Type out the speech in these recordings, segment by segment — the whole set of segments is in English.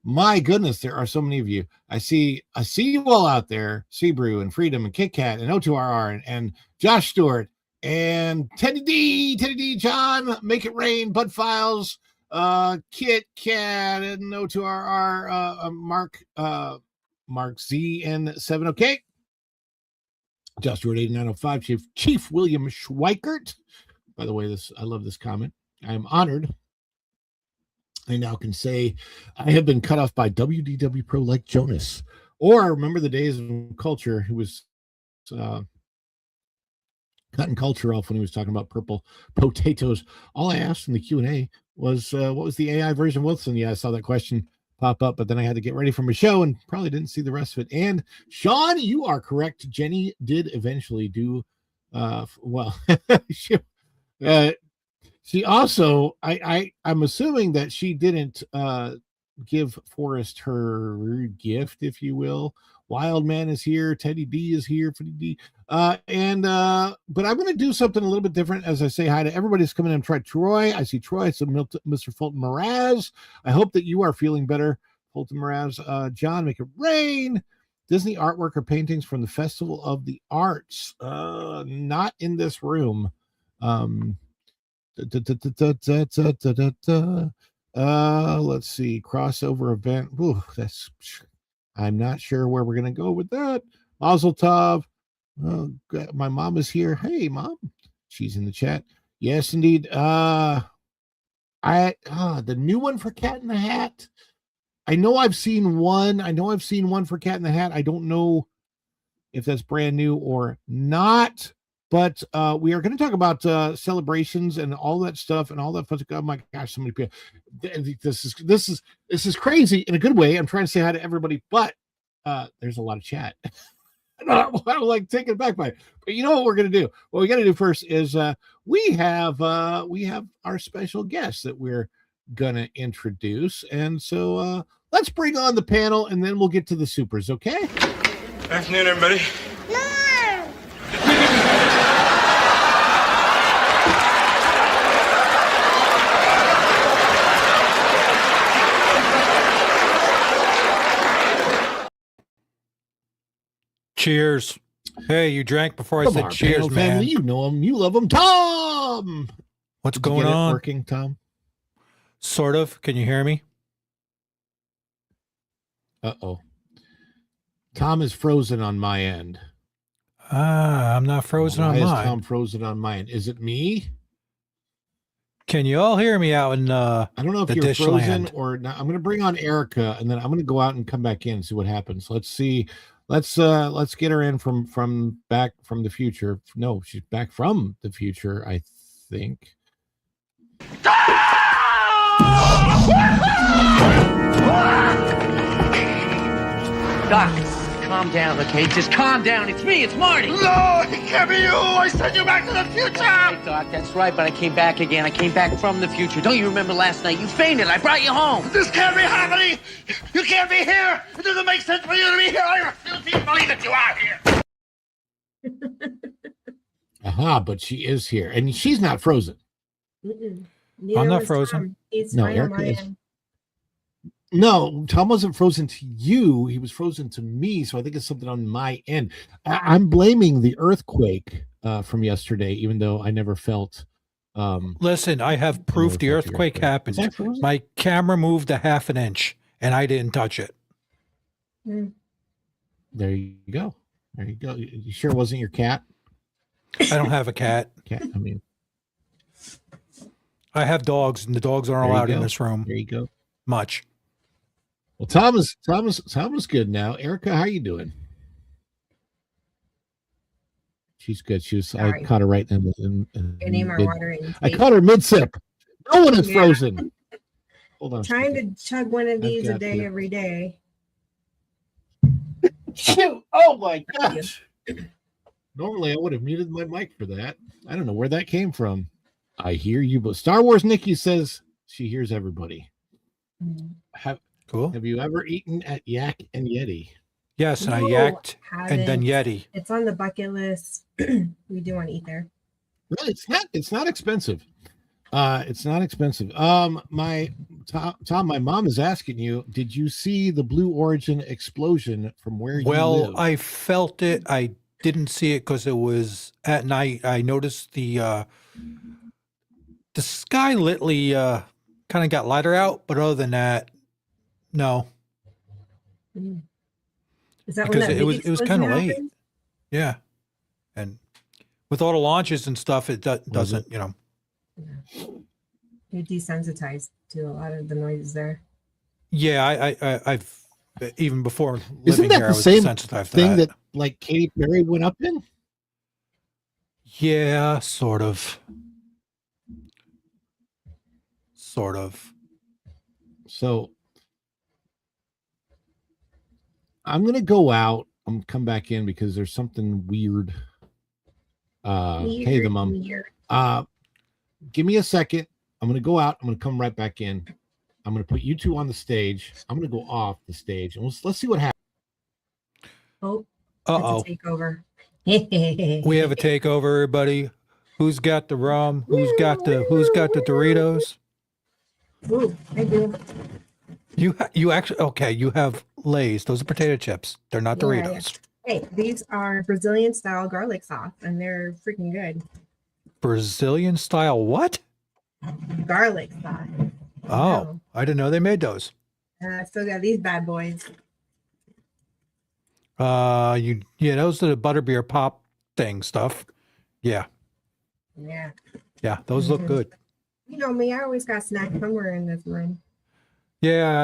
My goodness, there are so many of you. I see you all out there. Seabrew and Freedom and Kit Kat and O2RR and Josh Stewart and Teddy D, John, Make It Rain, Bud Files, Kit Kat and O2RR, Mark Z and 7 OK. Josh Stewart 8905, Chief William Schweikert. By the way, I love this comment. I am honored. I now can say I have been cut off by WDW Pro like Jonas. Or remember the days of Culture, who was cutting Culture off when he was talking about purple potatoes. All I asked in the Q&A was, what was the AI version of Wilson? Yeah, I saw that question pop up, but then I had to get ready for my show and probably didn't see the rest of it. And Sean, you are correct. Jenny did eventually do, she also, I'm assuming that she didn't give Forrest her gift, if you will. Wildman is here. Teddy D is here. But I'm going to do something a little bit different as I say hi to everybody that's coming in. Try Troy. I see Troy. It's Mr. Fulton Mraz. I hope that you are feeling better, Fulton Mraz. John, Make It Rain. Disney artwork or paintings from the Festival of the Arts. Not in this room. Let's see, crossover event. Ooh, I'm not sure where we're gonna go with that. Mazel Tov. My mom is here. Hey, Mom. She's in the chat. Yes, indeed. The new one for Cat in the Hat. I know I've seen one. For Cat in the Hat. I don't know if that's brand new or not. But we are going to talk about celebrations and all that stuff and all that fun. Oh my gosh, so many people! This is crazy in a good way. I'm trying to say hi to everybody, but there's a lot of chat. I don't like taking it back by it. But you know what we're going to do? What we got to do first is we have our special guest that we're going to introduce, and so let's bring on the panel, and then we'll get to the supers. Okay? Afternoon, everybody. Cheers. Hey, you drank before I said cheers, man. Family, you know him. You love him. Tom! What's going on? Working, Tom? Sort of. Can you hear me? Uh-oh. Tom is frozen on my end. I'm not frozen on mine. Why is Tom frozen on mine? Is it me? Can you all hear me out in I don't know if you're frozen land or not. I'm going to bring on Erica, and then I'm going to go out and come back in and see what happens. Let's see. Let's get her in from back from the future. No, she's back from the future, I think. Doc, calm down, okay? Just calm down. It's me. It's Marty. No, it can't be you. I sent you back to the future. Hey, Doc, that's right, but I came back again. I came back from the future. Don't you remember last night? You fainted. I brought you home. This can't be happening. You can't be here. It doesn't make sense for you to be here. I refuse to believe that you are here. Aha, but she is here, and she's not frozen. I'm not frozen. No, Erica is. No, Tom wasn't frozen to you. He was frozen to me. So I think it's something on my end. I'm blaming the earthquake from yesterday, even though I never felt. Listen, I have proof the earthquake happened. My camera moved a half an inch, and I didn't touch it. There you go. There you go. You sure it wasn't your cat? I don't have a cat. I mean, I have dogs, and the dogs aren't allowed in this room. There you go. Much. Well, Tom is good now. Erica, how are you doing? She's good. I caught her right in I caught her mid-sip. No one is frozen. Hold on. Trying to chug one of these a day every day. Shoot. Oh my gosh. Normally I would have muted my mic for that. I don't know where that came from. I hear you, but Star Wars Nikki says she hears everybody. Cool. Have you ever eaten at Yak and Yeti? Yes, and I yacked and then Yeti. It's on the bucket list. We do want to eat there. Really, it's not expensive. It's not expensive. My Tom, my mom is asking you, did you see the Blue Origin explosion from where you Well, live? I felt it. I didn't see it because it was at night. I noticed the sky lately kind of got lighter out, but other than that, no. Is that Because when that it was explosion kind of late. happened? Yeah, and with all the launches and stuff, it doesn't. You know. You're desensitized to a lot of the noises there. Yeah, I've even before Isn't living that here, I the was same sensitive to thing that. that like Katy Perry went up in? Yeah, sort of. Sort of. So I'm gonna go out. I'm gonna come back in because there's something weird. Hey, the mom. Weird. Give me a second. I'm gonna go out. I'm gonna come right back in. I'm gonna put you two on the stage. I'm gonna go off the stage, and let's see what happens. Oh, Uh-oh. that's a takeover. We have a takeover, everybody. Who's got the rum? Who's got the Doritos? Ooh, I do. You actually okay, you have Lay's. Those are potato chips. They're not Yeah, Doritos. Hey, these are Brazilian style garlic sauce, and they're freaking good. Brazilian style what? Garlic sauce. Oh, I didn't know they made those. I still got these bad boys. Those are the butterbeer pop thing stuff. Yeah. Yeah. Yeah, those look good. You know me, I always got snack somewhere in this room. Yeah,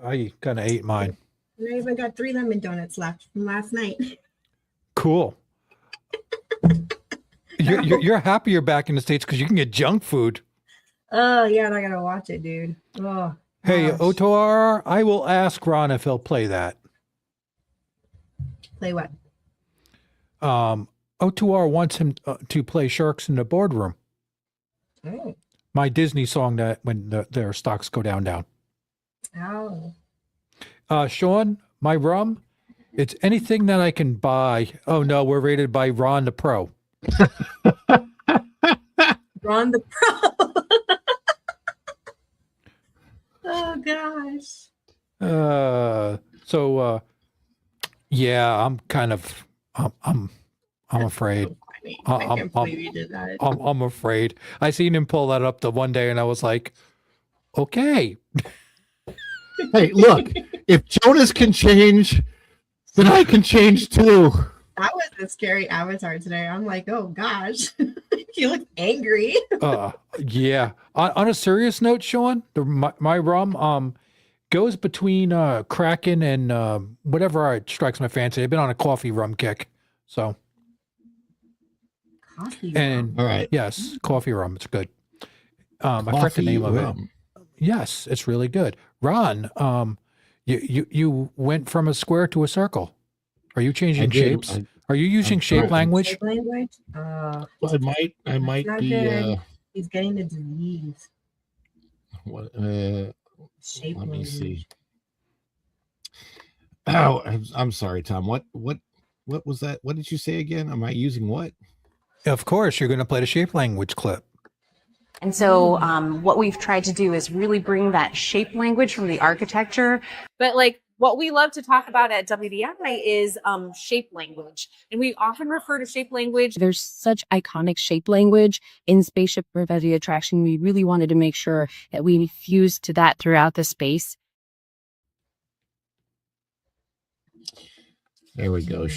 I kind of ate mine. And I even got 3 lemon donuts left from last night. Cool. You're happy you're back in the States because you can get junk food. Oh, yeah, and I gotta watch it, dude. Oh, Hey, gosh. Otoar, I will ask Ron if he'll play that. Play what? Otoar wants him to play Sharks in the Boardroom. Oh. My Disney song that when their stocks go down. Oh. Sean, my rum, it's anything that I can buy. Oh no, we're rated by Ron the Pro. Ron the Pro. Oh gosh. Yeah, I'm kind of I'm afraid. I can't believe you did that. I'm afraid. I seen him pull that up the one day and I was like, okay. Hey, look, if Jonas can change, then I can change too. That was a scary avatar today. I'm like, oh gosh. You look angry. Yeah. On a serious note, Sean, my rum goes between Kraken and whatever strikes my fancy. I've been on a coffee rum kick. So Coffee and All right. yes, coffee rum. It's good. I forget the name of it. Yes, it's really good. Ron, you went from a square to a circle. Are you changing shapes? Are you using shape language? Shape language? Well, I might not be. good. He's getting the disease. What? Shape Let me language. see. Oh, I'm sorry, Tom. What was that? What did you say again? Am I using what? Of course, you're going to play the shape language clip. And so what we've tried to do is really bring that shape language from the architecture. But like what we love to talk about at WDI is shape language. And we often refer to shape language. There's such iconic shape language in Spaceship Reverie Attraction. We really wanted to make sure that we fused to that throughout the space. There we go.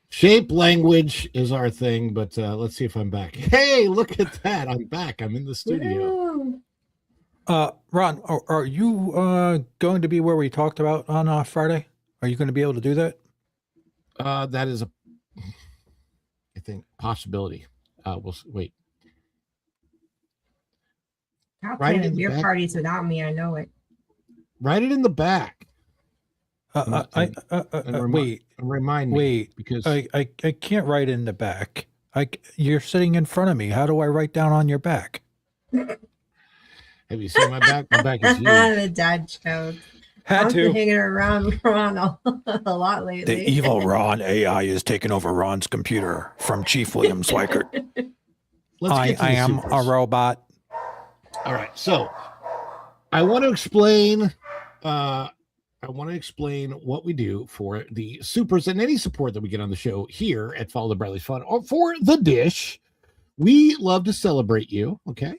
Shape language is our thing, but let's see if I'm back. Hey, look at that. I'm back. I'm in the studio. Ron, are you going to be where we talked about on Friday? Are you going to be able to do that? That is I think, possibility. We'll wait. Stop Right in planning the beer back. parties without me. I know it. Write it in the back. Wait, Remind me. wait, because I can't write in the back. You're sitting in front of me. How do I write down on your back? have you seen my back? My back is huge. The dad joke. Had I've been to. hanging around Ron a lot lately. The evil Ron AI is taking over Ron's computer from Chief William Swikert. Let's get to I the am supers. a robot. All right. So I want to explain what we do for the supers and any support that we get on the show here at Follow the Bradley's Fun or for the Dish. We love to celebrate you, okay?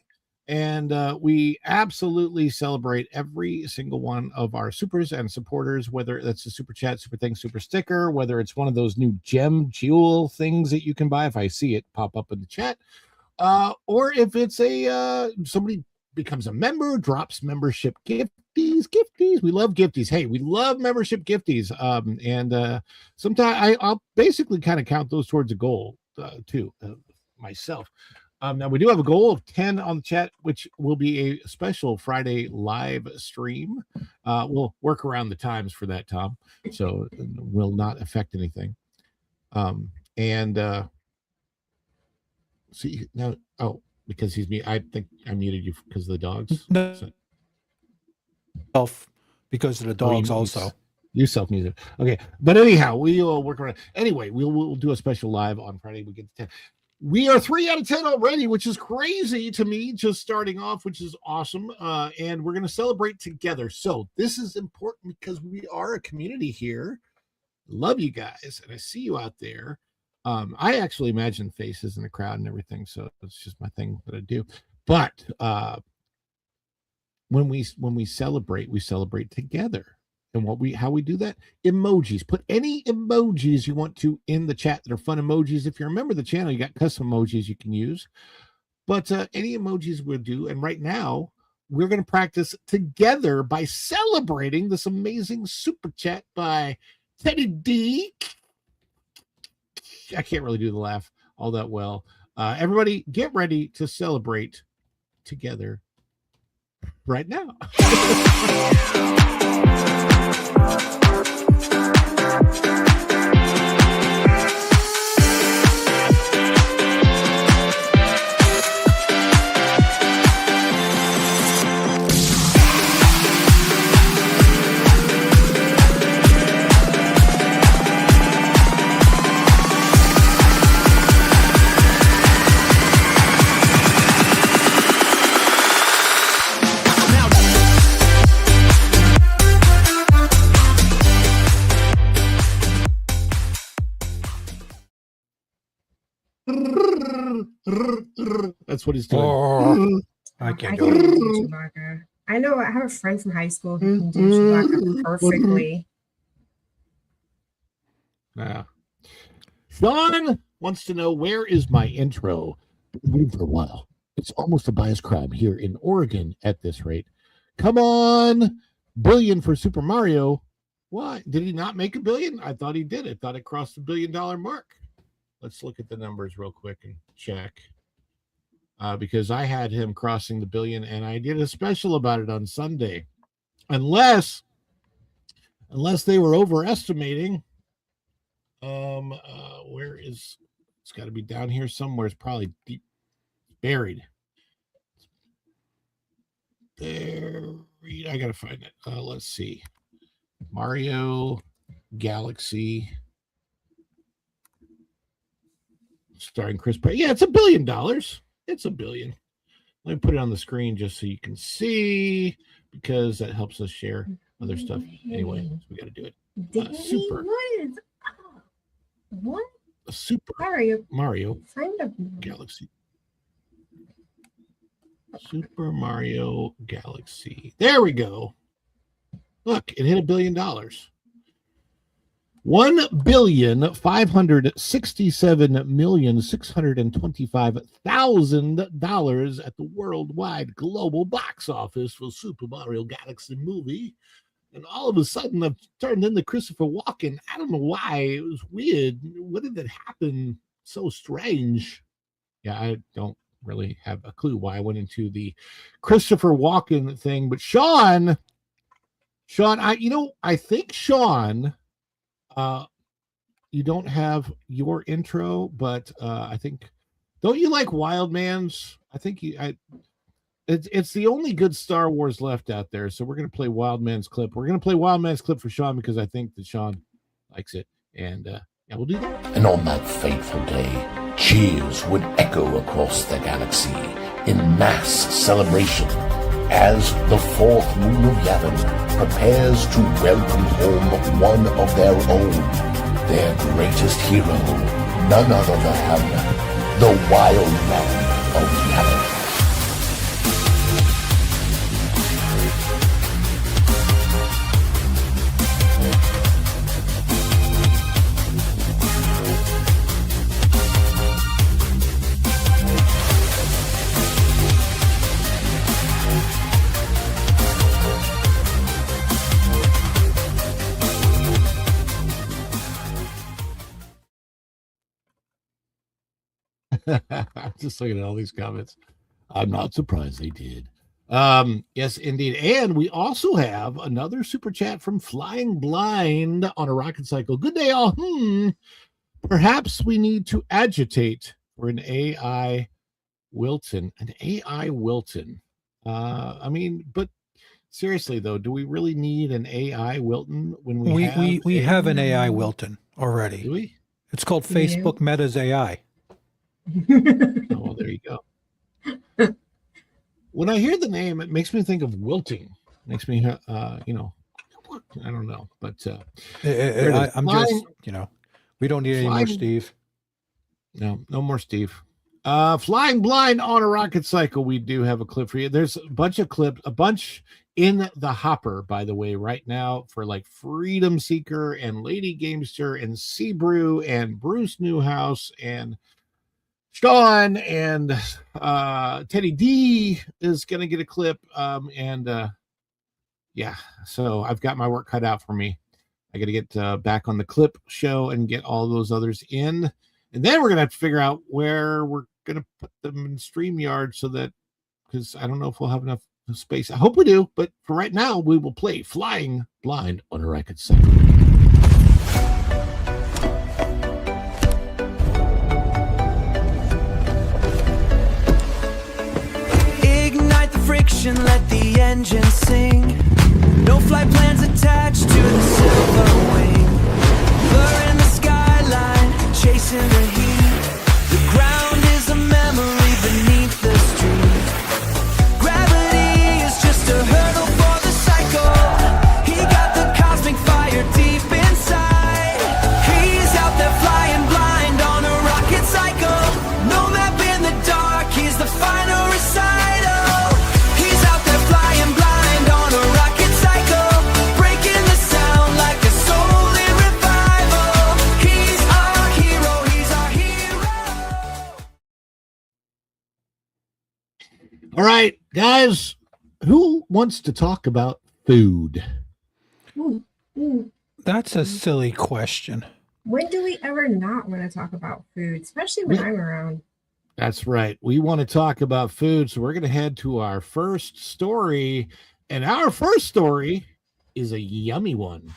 And we absolutely celebrate every single one of our supers and supporters, whether that's a super chat, super thing, super sticker, whether it's one of those new gem jewel things that you can buy if I see it pop up in the chat, or if it's a somebody becomes a member, drops membership gifties. We love gifties. Hey, we love membership gifties. And sometimes I'll basically kind of count those towards a goal too, myself. Now we do have a goal of 10 on the chat, which will be a special Friday live stream. We'll work around the times for that, Tom, so it will not affect anything. See now, because he's me. I think I muted you because of the dogs. No. Because of the dogs also. You self-muted. Okay. But anyhow, we will work around. Anyway, we'll do a special live on Friday. We get to 10. We are 3 out of 10 already, which is crazy to me, just starting off, which is awesome. And we're going to celebrate together. So this is important because we are a community here. Love you guys. And I see you out there. I actually imagine faces in the crowd and everything. So it's just my thing that I do. But when we celebrate together. And how we do that? Emojis. Put any emojis you want to in the chat that are fun emojis. If you remember the channel, you got custom emojis you can use. But any emojis we'll do. And right now, we're going to practice together by celebrating this amazing super chat by Teddy D. I can't really do the laugh all that well. Everybody, get ready to celebrate together right now. That's what he's doing. Oh, I can't do it. Chewbacca. I know. I have a friend from high school who can do Chewbacca perfectly. Sean wants to know, where is my intro? Been for a while. It's almost a bias crime here in Oregon at this rate. Come on, billion for Super Mario. Why did he not make $1 billion? I thought he did. I thought it crossed the $1 billion mark. Let's look at the numbers real quick and check. Because I had him crossing the $1 billion, and I did a special about it on Sunday. Unless they were overestimating. Where is it's got to be down here somewhere? It's probably deep buried. There, I gotta find it. Let's see. Mario Galaxy. Starring Chris Pratt. Yeah, it's $1 billion. It's $1 billion. Let me put it on the screen just so you can see, because that helps us share other stuff. Anyway, so we got to do it. Super. What? Super Mario Galaxy. Super Mario Galaxy. There we go. Look, it hit $1 billion. $1,567,625,000 at the worldwide global box office for Super Mario Galaxy movie. And all of a sudden, I've turned into Christopher Walken. I don't know why. It was weird. What did that happen? So strange. Yeah, I don't really have a clue why I went into the Christopher Walken thing. But Sean, I think Sean, you don't have your intro, but I think, don't you like Wildman's? I think it's the only good Star Wars left out there. So we're going to play Wildman's clip. We're going to play Wildman's clip for Sean because I think that Sean likes it. And yeah, we'll do that. And on that fateful day, cheers would echo across the galaxy in mass celebration as the fourth moon of Yavin prepares to welcome home one of their own, their greatest hero, none other than the Wild Man of Yavin. I'm just looking at all these comments. I'm not surprised they did. Yes, indeed. And we also have another super chat from Flying Blind on a rocket cycle. Good day, all. Perhaps we need to agitate for an AI Wilton. An AI Wilton. I mean, but seriously though, do we really need an AI Wilton when we have an AI Wilton already? Do we? It's called Facebook Meta's AI. Oh, well, there you go. When I hear the name, it makes me think of wilting. Makes me, I don't know, but I'm just, we don't need any more Steve. No more Steve. Flying Blind on a rocket cycle. We do have a clip for you. There's a bunch of clips, a bunch in the hopper, by the way, right now for like Freedom Seeker and Lady Gamester and Seabrew and Bruce Newhouse and Sean and Teddy D is going to get a clip. So I've got my work cut out for me. I got to get back on the clip show and get all those others in. And then we're going to have to figure out where we're going to put them in StreamYard so that, because I don't know if we'll have enough space. I hope we do. But for right now, we will play Flying Blind on a rocket cycle. Friction, let the engine sing. No flight plans attached to the silver wing. Blur in the skyline, chasing the heat. The ground is a memory beneath the street. Gravity is just a hurdle for the cycle. He got the cosmic fire deep inside. He's out there flying blind on a rocket cycle. No map in the dark, he's the final recital. All right, guys, who wants to talk about food? That's a silly question. When do we ever not want to talk about food, especially when I'm around? That's right. We want to talk about food, so we're going to head to our first story. And our first story is a yummy one.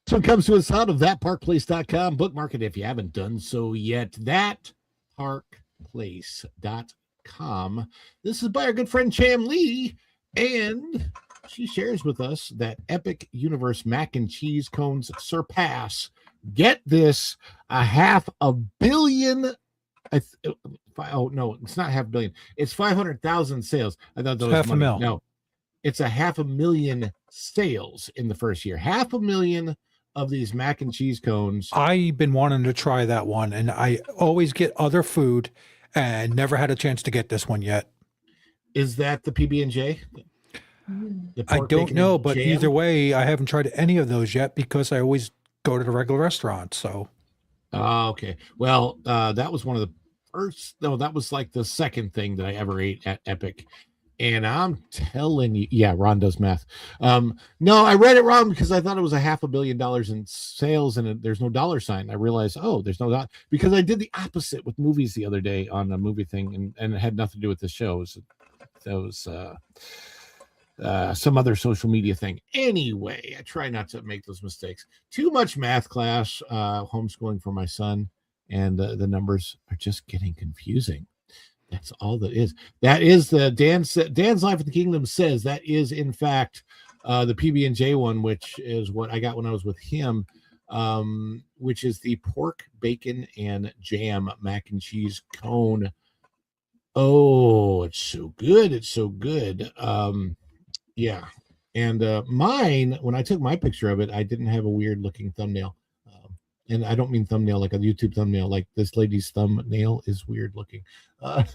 So it comes to us out of thatparkplace.com. Bookmark it if you haven't done so yet. Thatparkplace.com. This is by our good friend Cham Lee, and she shares with us that Epic Universe mac and cheese cones surpass, get this, 500 million. Oh, no, it's not 500 million. It's 500,000 sales. I thought that was 500,000. No, it's 500,000 sales in the first year. 500,000 of these mac and cheese cones. I've been wanting to try that one, and I always get other food and never had a chance to get this one yet. Is that the PB&J? I don't know, but either way, I haven't tried any of those yet because I always go to the regular restaurant. So, okay. Well, that was one of the first. No, that was like the second thing that I ever ate at Epic. And I'm telling you, yeah, Ron does math. No, I read it wrong because I thought it was $500 million in sales, and there's no dollar sign. I realized, there's no dollar, because I did the opposite with movies the other day on a movie thing, and it had nothing to do with the show. That was some other social media thing. Anyway, I try not to make those mistakes. Too much math class, homeschooling for my son, and the numbers are just getting confusing. That's all that is. That is the Dan's Life in the Kingdom says that is in fact the PB&J one, which is what I got when I was with him, which is the pork, bacon, and jam mac and cheese cone. Oh, it's so good. It's so good. Yeah. And mine, when I took my picture of it, I didn't have a weird looking thumbnail. And I don't mean thumbnail like a YouTube thumbnail. Like this lady's thumbnail is weird looking.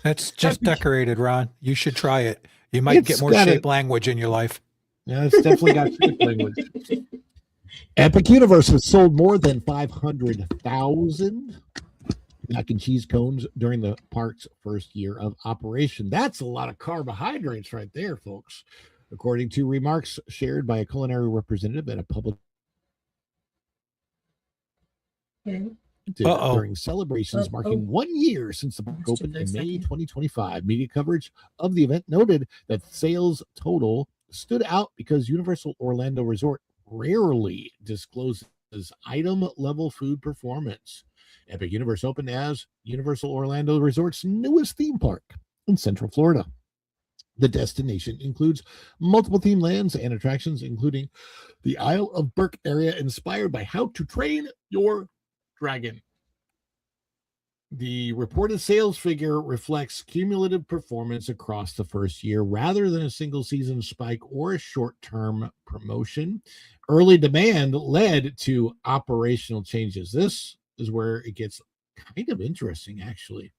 It's just decorated, Ron. You should try it. You might get more shape language in your life. Yeah, it's definitely got shape language. Epic Universe has sold more than 500,000 mac and cheese cones during the park's first year of operation. That's a lot of carbohydrates right there, folks. According to remarks shared by a culinary representative at a public during celebrations marking 1 year since the park opened in May 2025. Media coverage of the event noted that sales total stood out because Universal Orlando Resort rarely discloses item level food performance. Epic Universe opened as Universal Orlando Resort's newest theme park in Central Florida. The destination includes multiple theme lands and attractions, including the Isle of Berk area inspired by How to Train Your Dragon. The reported sales figure reflects cumulative performance across the first year rather than a single season spike or a short-term promotion. Early demand led to operational changes. This is where it gets kind of interesting, actually.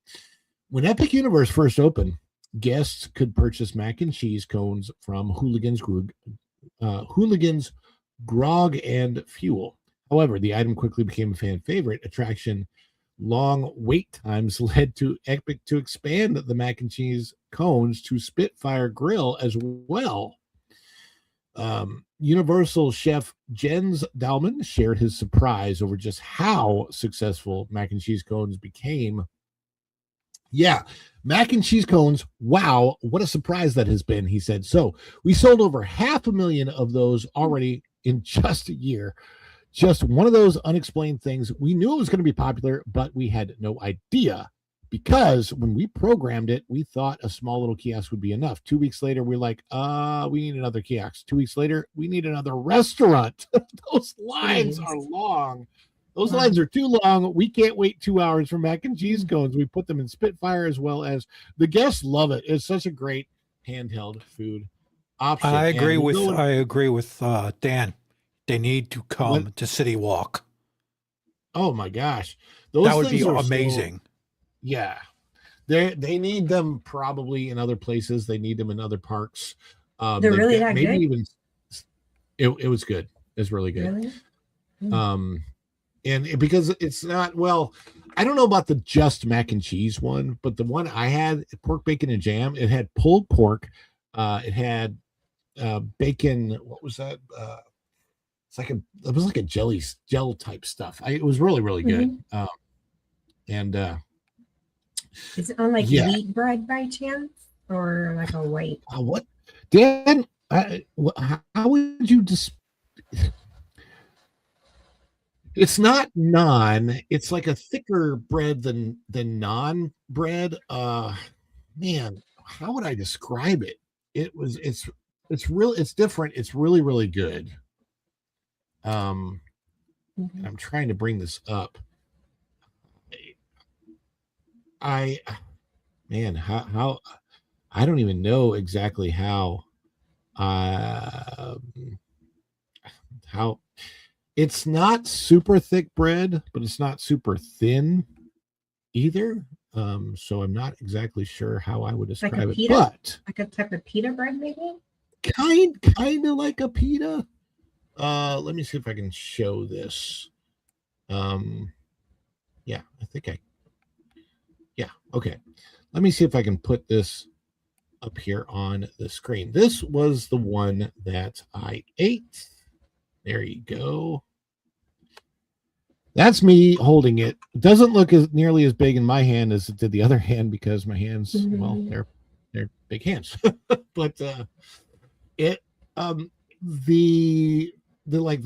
When Epic Universe first opened, guests could purchase mac and cheese cones from Hooligans Grog and Fuel. However, the item quickly became a fan favorite attraction. Long wait times led to Epic to expand the mac and cheese cones to Spitfire Grill as well. Universal chef Jens Dalman shared his surprise over just how successful mac and cheese cones became. Yeah, mac and cheese cones. Wow, what a surprise that has been, he said. So we sold over 500,000 of those already in just a year. Just one of those unexplained things. We knew it was going to be popular, but we had no idea because when we programmed it, we thought a small little kiosk would be enough. 2 weeks later, we're like, we need another kiosk. 2 weeks later, we need another restaurant. Those lines are long. Those lines are too long. We can't wait 2 hours for mac and cheese cones. We put them in Spitfire as well as the guests love it. It's such a great handheld food option. I agree with Dan. They need to come to City Walk. Oh my gosh. That would be amazing. Yeah. They need them probably in other places. They need them in other parks. They're really that good? Even it was good. It's really good. Really? And because it's not, well, I don't know about the just mac and cheese one, but the one I had, pork, bacon, and jam, it had pulled pork. It had bacon. What was that? It was like a gel type stuff. It was really, really good. Is it on like wheat bread by chance or like a white? What, Dan? How would you just? It's not naan. It's like a thicker bread than naan bread. Man, how would I describe it? It's different. It's really, really good. And I'm trying to bring this up. How I don't even know exactly how it's not super thick bread, but it's not super thin either. So I'm not exactly sure how I would describe it, but like a type of pita bread, maybe kind of like a pita. Let me see if I can show this. Okay. Let me see if I can put this up here on the screen. This was the one that I ate. There you go. That's me holding it. It doesn't look nearly as big in my hand as it did the other hand because my hands, well, they're big hands. But the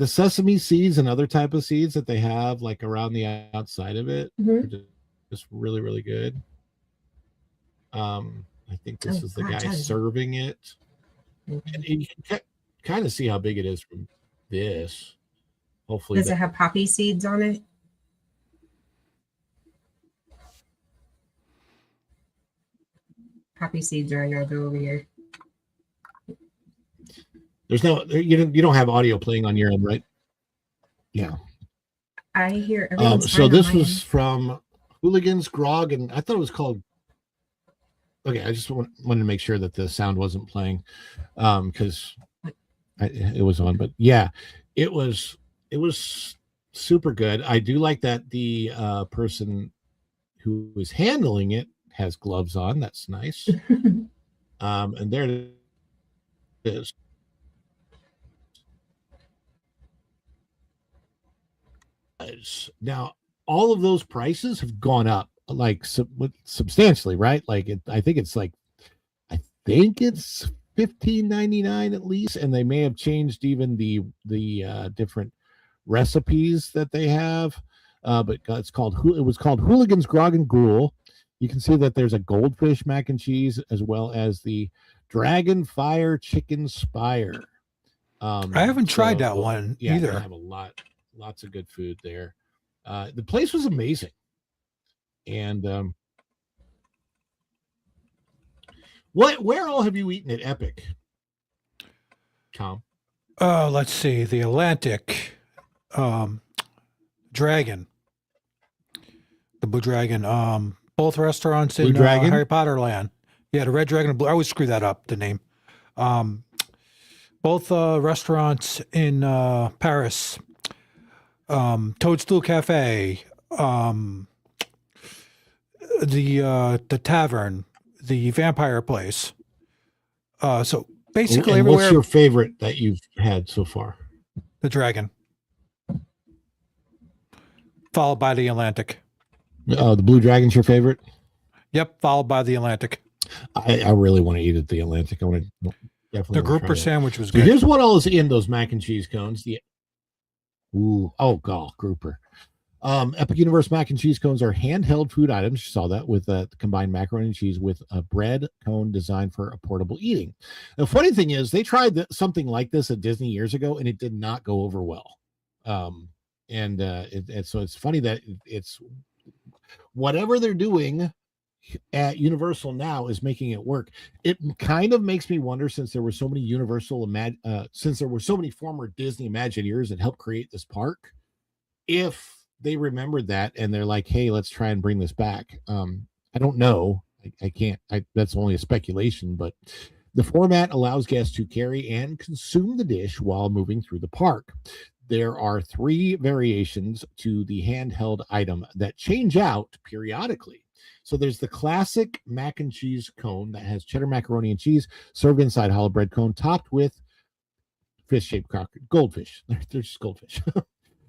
sesame seeds and other type of seeds that they have like around the outside of it are just really, really good. I think this is the guy serving it. And you can kind of see how big it is from this. Hopefully, Does it have poppy seeds on it? Poppy seeds are another over here. there's no you don't have audio playing on your end, right? Yeah. I hear everyone's So fine on this my was end. from Hooligans Grog, and I thought it was called. Okay, I just wanted to make sure that the sound wasn't playing, because it was on. But yeah, it was super good. I do like that the person who was handling it has gloves on. That's nice. And there it is. Now, all of those prices have gone up like substantially, right? Like I think it's $15.99 at least, and they may have changed even the different recipes that they have. But it was called Hooligans Grog and Gruel. You can see that there's a goldfish mac and cheese as well as the Dragon Fire Chicken Spire. I haven't tried that one either. They have lots of good food there. The place was amazing. And where all have you eaten at Epic, Tom? Let's see. The Atlantic, Dragon, the Blue Dragon, both restaurants in Harry Potter Land. Yeah, the Red Dragon and Blue. I always screw that up, the name. Both restaurants in Paris, Toadstool Cafe, the tavern, the vampire place. So basically and everywhere. What's your favorite that you've had so far? The Dragon, followed by the Atlantic. The Blue Dragon's your favorite? Yep, followed by the Atlantic. I really want to eat at the Atlantic. I want to definitely. The grouper sandwich was so good. Here's what all is in those mac and cheese cones. Grouper. Epic Universe mac and cheese cones are handheld food items. You saw that with combined macaroni and cheese with a bread cone designed for a portable eating. The funny thing is, they tried something like this at Disney years ago, and it did not go over well. So it's funny that it's whatever they're doing at Universal now is making it work. It kind of makes me wonder, since there were so many since there were so many former Disney Imagineers that helped create this park, if they remembered that and they're like, hey, let's try and bring this back. I don't know. I can't. That's only a speculation, but the format allows guests to carry and consume the dish while moving through the park. There are 3 variations to the handheld item that change out periodically. So there's the classic mac and cheese cone that has cheddar macaroni and cheese served inside hollow bread cone topped with fish-shaped goldfish. They're just goldfish.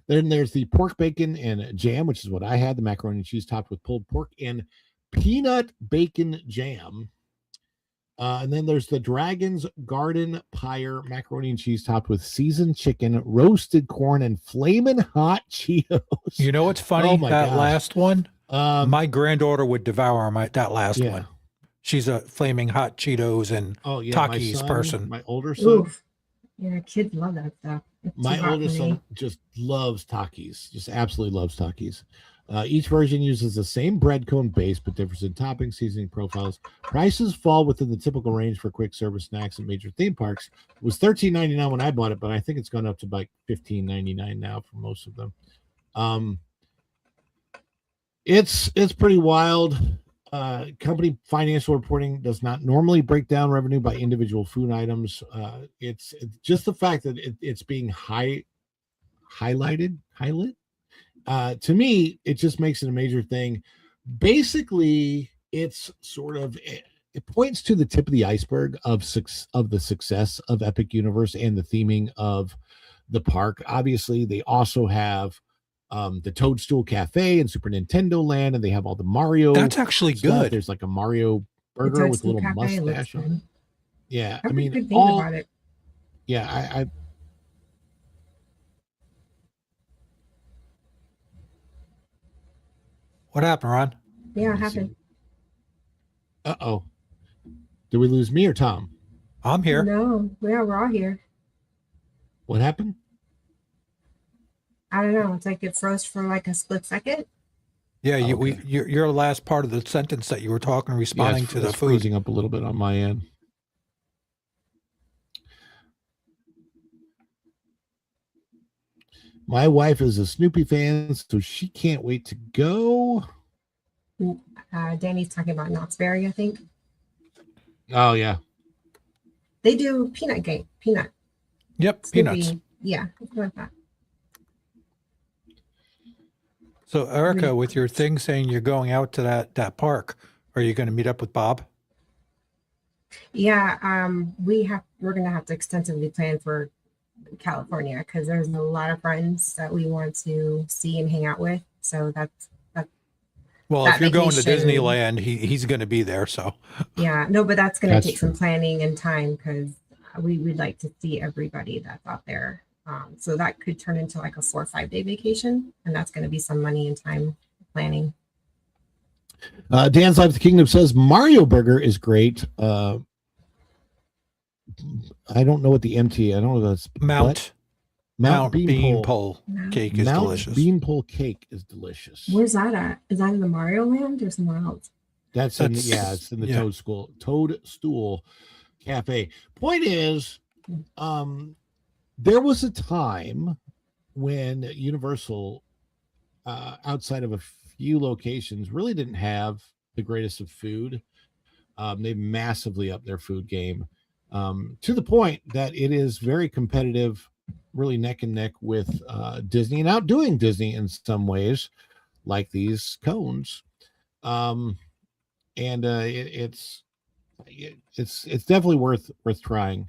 Then there's the pork, bacon, and jam, which is what I had, the macaroni and cheese topped with pulled pork and peanut bacon jam. And then there's the Dragon's Garden Pyre macaroni and cheese topped with seasoned chicken, roasted corn, and flaming hot Cheetos. You know what's funny? That last one, my granddaughter would devour that last one. She's a flaming hot Cheetos and Takis person. My older son. Oof. Yeah, kids love that stuff. My oldest son just loves Takis, just absolutely loves Takis. Each version uses the same bread cone base, but differs in topping, seasoning profiles. Prices fall within the typical range for quick service snacks at major theme parks. It was $13.99 when I bought it, but I think it's gone up to like $15.99 now for most of them. It's pretty wild. Company financial reporting does not normally break down revenue by individual food items. It's just the fact that it's being highlighted. To me, it just makes it a major thing. Basically, it's sort of it points to the tip of the iceberg of the success of Epic Universe and the theming of the park. Obviously, they also have the Toadstool Cafe and Super Nintendo Land, and they have all the Mario. That's actually stuff. good. There's like a Mario burger with a little mustache on it. Yeah, I mean, about it. Yeah, I What happened, Ron? Yeah, it happened. Uh-oh. Did we lose me or Tom? I'm here. No, we're all here. What happened? I don't know. It's like it froze for like a split second. Yeah, Okay. your last part of the sentence that you were talking, responding to the it's food. freezing up a little bit on my end. My wife is a Snoopy fan, so she can't wait to go. Danny's talking about Knott's Berry, I think. Oh yeah, They do peanut game. Peanut. Yep, Snoopy. peanuts. Yeah, something like that. So Erica, with your thing saying you're going out to that park, are you going to meet up with Bob? Yeah, we're gonna have to extensively plan for California because there's a lot of friends that we want to see and hang out with. So that's Well, that if you're going to vacation- Disneyland, he's going to be there. So yeah, no, but that's gonna That's take some planning and time because we'd like to see everybody that's out there. So that could turn into like a 4 or 5 day vacation, and that's gonna be some money and time planning. Dan's Life of the Kingdom says Mario Burger is great. I don't know what the MT. I don't know if that's Mount Beanpole Beanpole cake is Mount delicious. Beanpole cake is delicious. Where's that at? Is that in the Mario Land or somewhere else? It's in the yeah. Toadstool Cafe. Point is, there was a time when Universal, outside of a few locations, really didn't have the greatest of food. They massively upped their food game, to the point that it is very competitive, really neck and neck with Disney, and outdoing Disney in some ways, like these cones. It's definitely worth trying.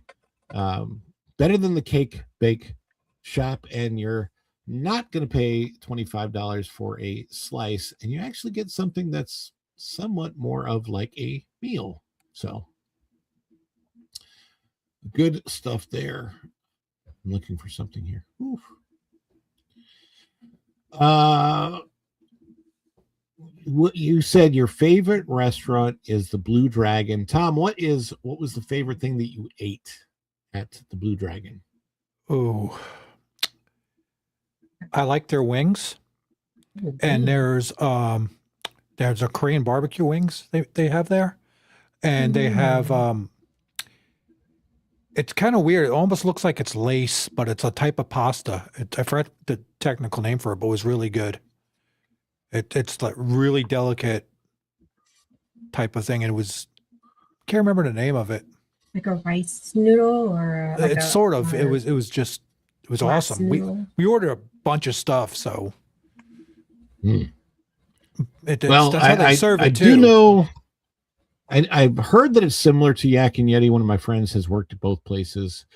Better than the cake bake shop, and you're not going to pay $25 for a slice, and you actually get something that's somewhat more of like a meal. So good stuff there. I'm looking for something here. Oof. What you said your favorite restaurant is the Blue Dragon. Tom, what was the favorite thing that you ate at the Blue Dragon? Oh, I like their wings, and there's a Korean barbecue wings they have there, and they have it's kind of weird. It almost looks like it's lace, but it's a type of pasta. I forgot the technical name for it, but it was really good. It's like really delicate type of thing, and can't remember the name of it. Like a rice noodle or like It's sort of. It was awesome. noodle. We ordered a bunch of stuff, so that's Well, how they serve it I too. do know. I've heard that it's similar to Yak and Yeti. One of my friends has worked at both places,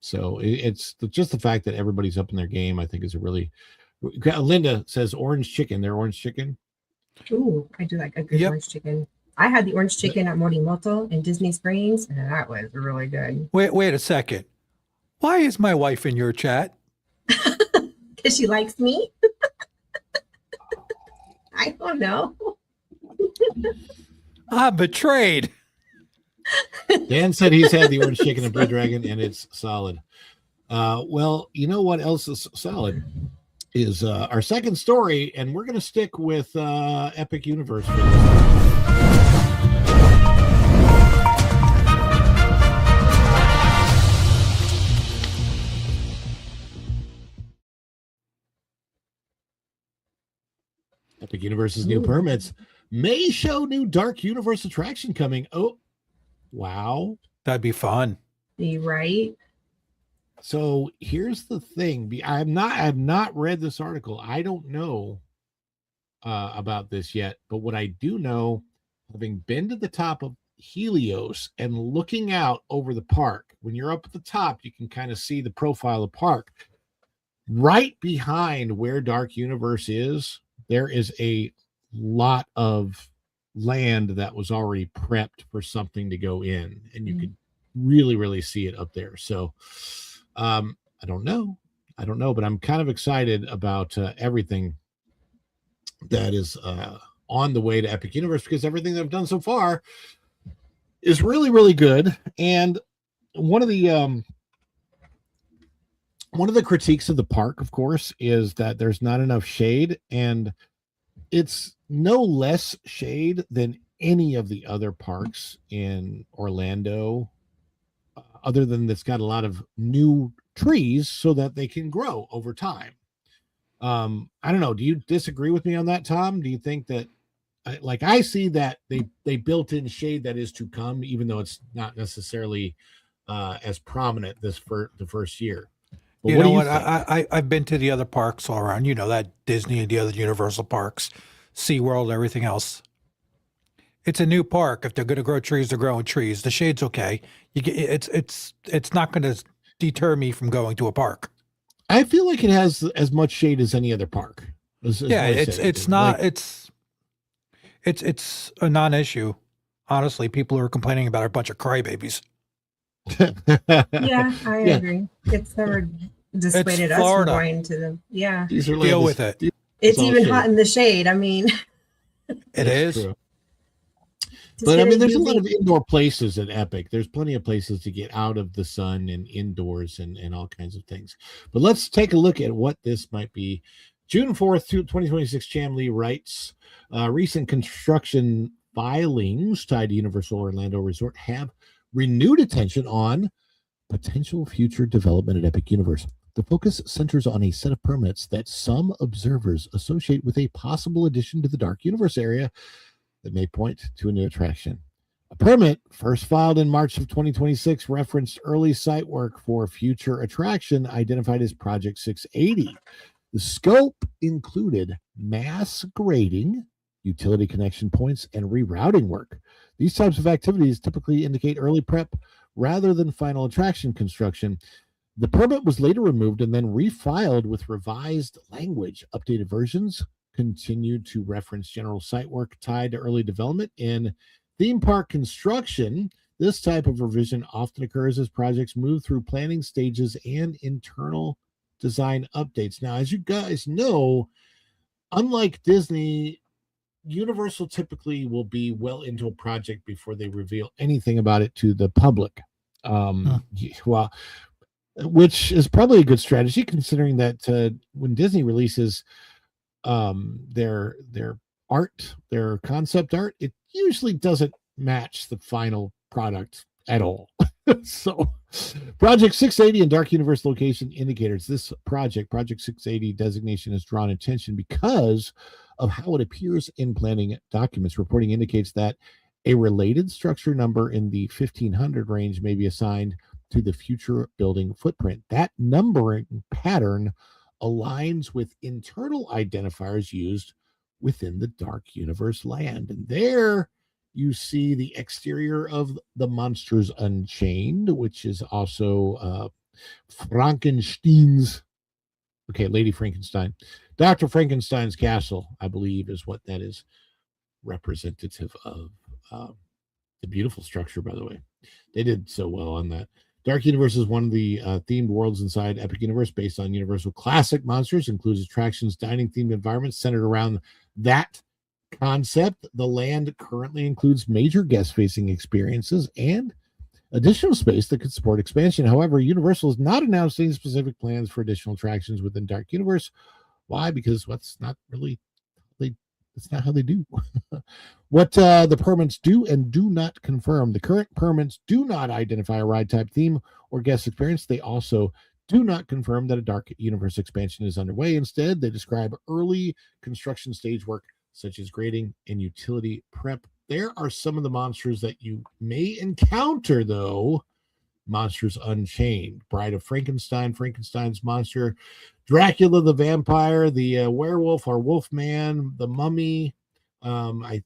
so it's just the fact that everybody's up in their game. I think is a really. Linda says orange chicken. Their orange chicken. Ooh, I do like a good orange chicken. I had the orange chicken at Morimoto in Disney Springs, and that was really good. Wait a second. Why is my wife in your chat? Because she likes me. I don't know. I'm betrayed. Dan said he's had the orange chicken at Blue Dragon, and it's solid. Well, you know what else is solid is our second story, and we're going to stick with Epic Universe. Epic Universe's new permits may show new Dark Universe attraction coming. Oh, wow. That'd be fun. Be right. So here's the thing. I have not read this article. I don't know about this yet, but what I do know, having been to the top of Helios and looking out over the park, when you're up at the top, you can kind of see the profile of the park. Right behind where Dark Universe is, there is a lot of land that was already prepped for something to go in, and you could really, really see it up there. So I don't know, but I'm kind of excited about everything that is on the way to Epic Universe, because everything they've done so far is really, really good. And one of the one of the critiques of the park, of course, is that there's not enough shade, and it's no less shade than any of the other parks in Orlando, other than it's got a lot of new trees so that they can grow over time. I don't know. Do you disagree with me on that, Tom? Do you think that, like, I see that they built in shade that is to come, even though it's not necessarily as prominent for the first year? But You know what? think? I've been to the other parks all around. You know that Disney and the other Universal parks, SeaWorld, everything else. It's a new park. If they're going to grow trees, they're growing trees. The shade's okay. It's not going to deter me from going to a park. I feel like it has as much shade as any other park. Yeah, it's not. It's a non-issue. Honestly, people who are complaining about are a bunch of crybabies. Yeah, I agree. It's never dissuaded us from Florida. going to them. Yeah. These are Deal with it. It's all even shade. hot in the shade. I mean, It is. True. just But I get mean, there's a lot UV. of indoor places at Epic. There's plenty of places to get out of the sun and indoors and all kinds of things. But let's take a look at what this might be. June 4th, 2026, Cham Lee writes, recent construction filings tied to Universal Orlando Resort have renewed attention on potential future development at Epic Universe. The focus centers on a set of permits that some observers associate with a possible addition to the Dark Universe area that may point to a new attraction. A permit, first filed in March of 2026, referenced early site work for a future attraction identified as Project 680. The scope included mass grading, utility connection points, and rerouting work. These types of activities typically indicate early prep rather than final attraction construction. The permit was later removed and then refiled with revised language. Updated versions continued to reference general site work tied to early development. In theme park construction, this type of revision often occurs as projects move through planning stages and internal design updates. Now, as you guys know, unlike Disney, Universal typically will be well into a project before they reveal anything about it to the public. Well, which is probably a good strategy, considering that when Disney releases their art, their concept art, it usually doesn't match the final product at all. So Project 680 and Dark Universe location indicators. This project 680 designation has drawn attention because of how it appears in planning documents. Reporting indicates that a related structure number in the 1500 range may be assigned to the future building footprint. That numbering pattern aligns with internal identifiers used within the Dark Universe land. And there you see the exterior of the Monsters Unchained, which is also Frankenstein's, Lady Frankenstein. Dr. Frankenstein's castle, I believe, is what that is representative of. The beautiful structure, by the way. They did so well on that. Dark Universe is one of the themed worlds inside Epic Universe based on Universal Classic Monsters, includes attractions, dining themed environments centered around that concept. The land currently includes major guest-facing experiences and additional space that could support expansion. However, Universal has not announced any specific plans for additional attractions within Dark Universe. Why? Because that's not how they do. What the permits do and do not confirm. The current permits do not identify a ride type, theme, or guest experience. They also do not confirm that a Dark Universe expansion is underway. Instead, they describe early construction stage work such as grading and utility prep. There are some of the monsters that you may encounter, though. Monsters Unchained, Bride of Frankenstein, Frankenstein's monster, Dracula the vampire, the werewolf or wolfman, the mummy. I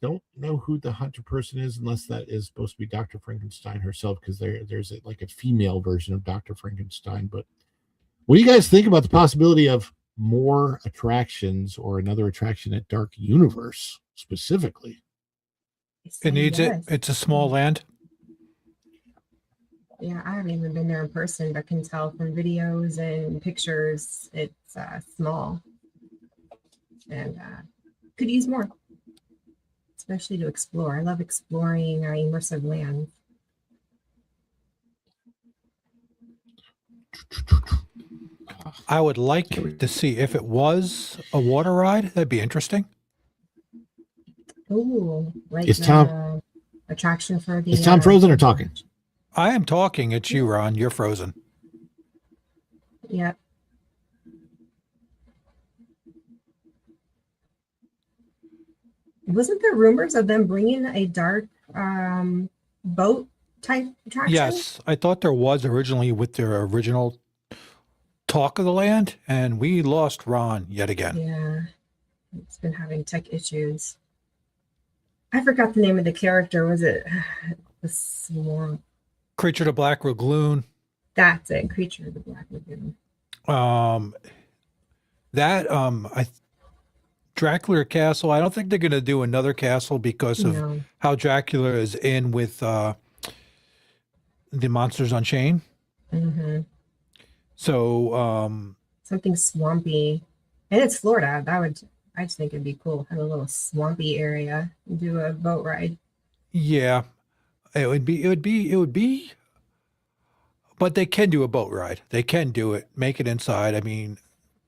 don't know who the hunter person is, unless that is supposed to be Dr. Frankenstein herself, because there's like a female version of Dr. Frankenstein. But what do you guys think about the possibility of more attractions or another attraction at Dark Universe specifically? It needs it. It's a small land. Yeah, I haven't even been there in person, but can tell from videos and pictures it's small and could use more, especially to explore. I love exploring immersive lands. I would like to see if it was a water ride. That'd be interesting. Ooh, like Is the Tom- attraction for the. Is Tom frozen or talking? I am talking. It's you, Ron. You're frozen. Yeah. Wasn't there rumors of them bringing a dark boat type attraction? Yes, I thought there was originally with their original Talk of the Land, and we lost Ron yet again. Yeah. It's been having tech issues. I forgot the name of the character. Was it the Swamp? Creature of the Black Lagoon. That's it. Creature of the Black Lagoon. Dracula Castle. I don't think they're going to do another castle because of No. how Dracula is in with the Monsters Unchained. Mm-hmm. So Something swampy. And it's Florida. I just think it'd be cool. Have a little swampy area and do a boat ride. yeah, it would be. But they can do a boat ride. They can do it. Make it inside. I mean,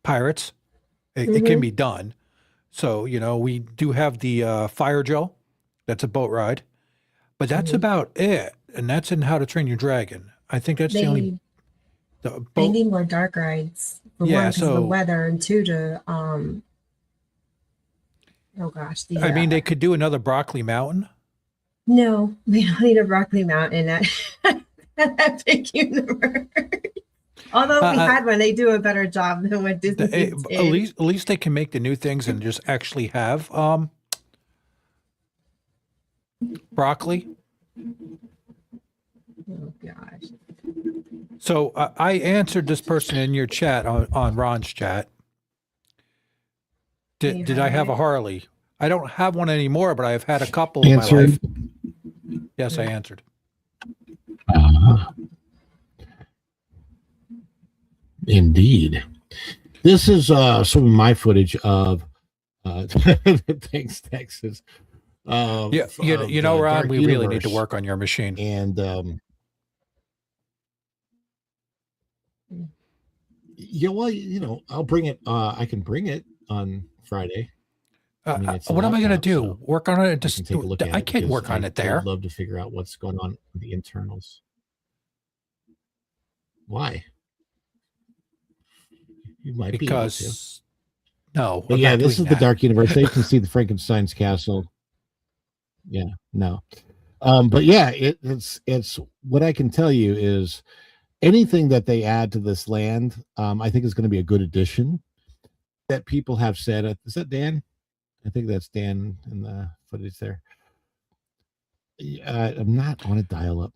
pirates. It can be done. So we do have the Fire Joe. That's a boat ride, but that's about it. And that's in How to Train Your Dragon. I think that's the only. The They boat. need more dark rides. For Yeah, one, because of the so- weather, and two, to oh gosh, I mean, they could do another Broccoli Mountain. no, we don't need a Broccoli Mountain at that big universe. Although we had one, they do a better job than what Disney did. At least they can make the new things and just actually have broccoli. Oh gosh. So I answered this person in your chat on Ron's chat. You Did I have have it? a Harley? I don't have one anymore, but I've had a couple in my Answered. life. Yes, I answered. Indeed. This is some of my footage of thanks, Texas. Yeah, of, you know, Ron, Dark we really need to Universe. work on your machine. And yeah, well, I'll bring it. I can bring it on Friday. I mean, it's a What am I going to laptop, do? so Work on it? I Just can take a look at I it can't because work on it I there. would love to figure out what's going on with the internals. Why? You might be able to. Because no. But I'm yeah, not this doing is the that. Dark Universe. They can see the Frankenstein's castle. Yeah, no. But yeah, it's what I can tell you is anything that they add to this land, I think is going to be a good addition. That people have said, is that Dan? I think that's Dan in the footage there. I'm not on a dial up.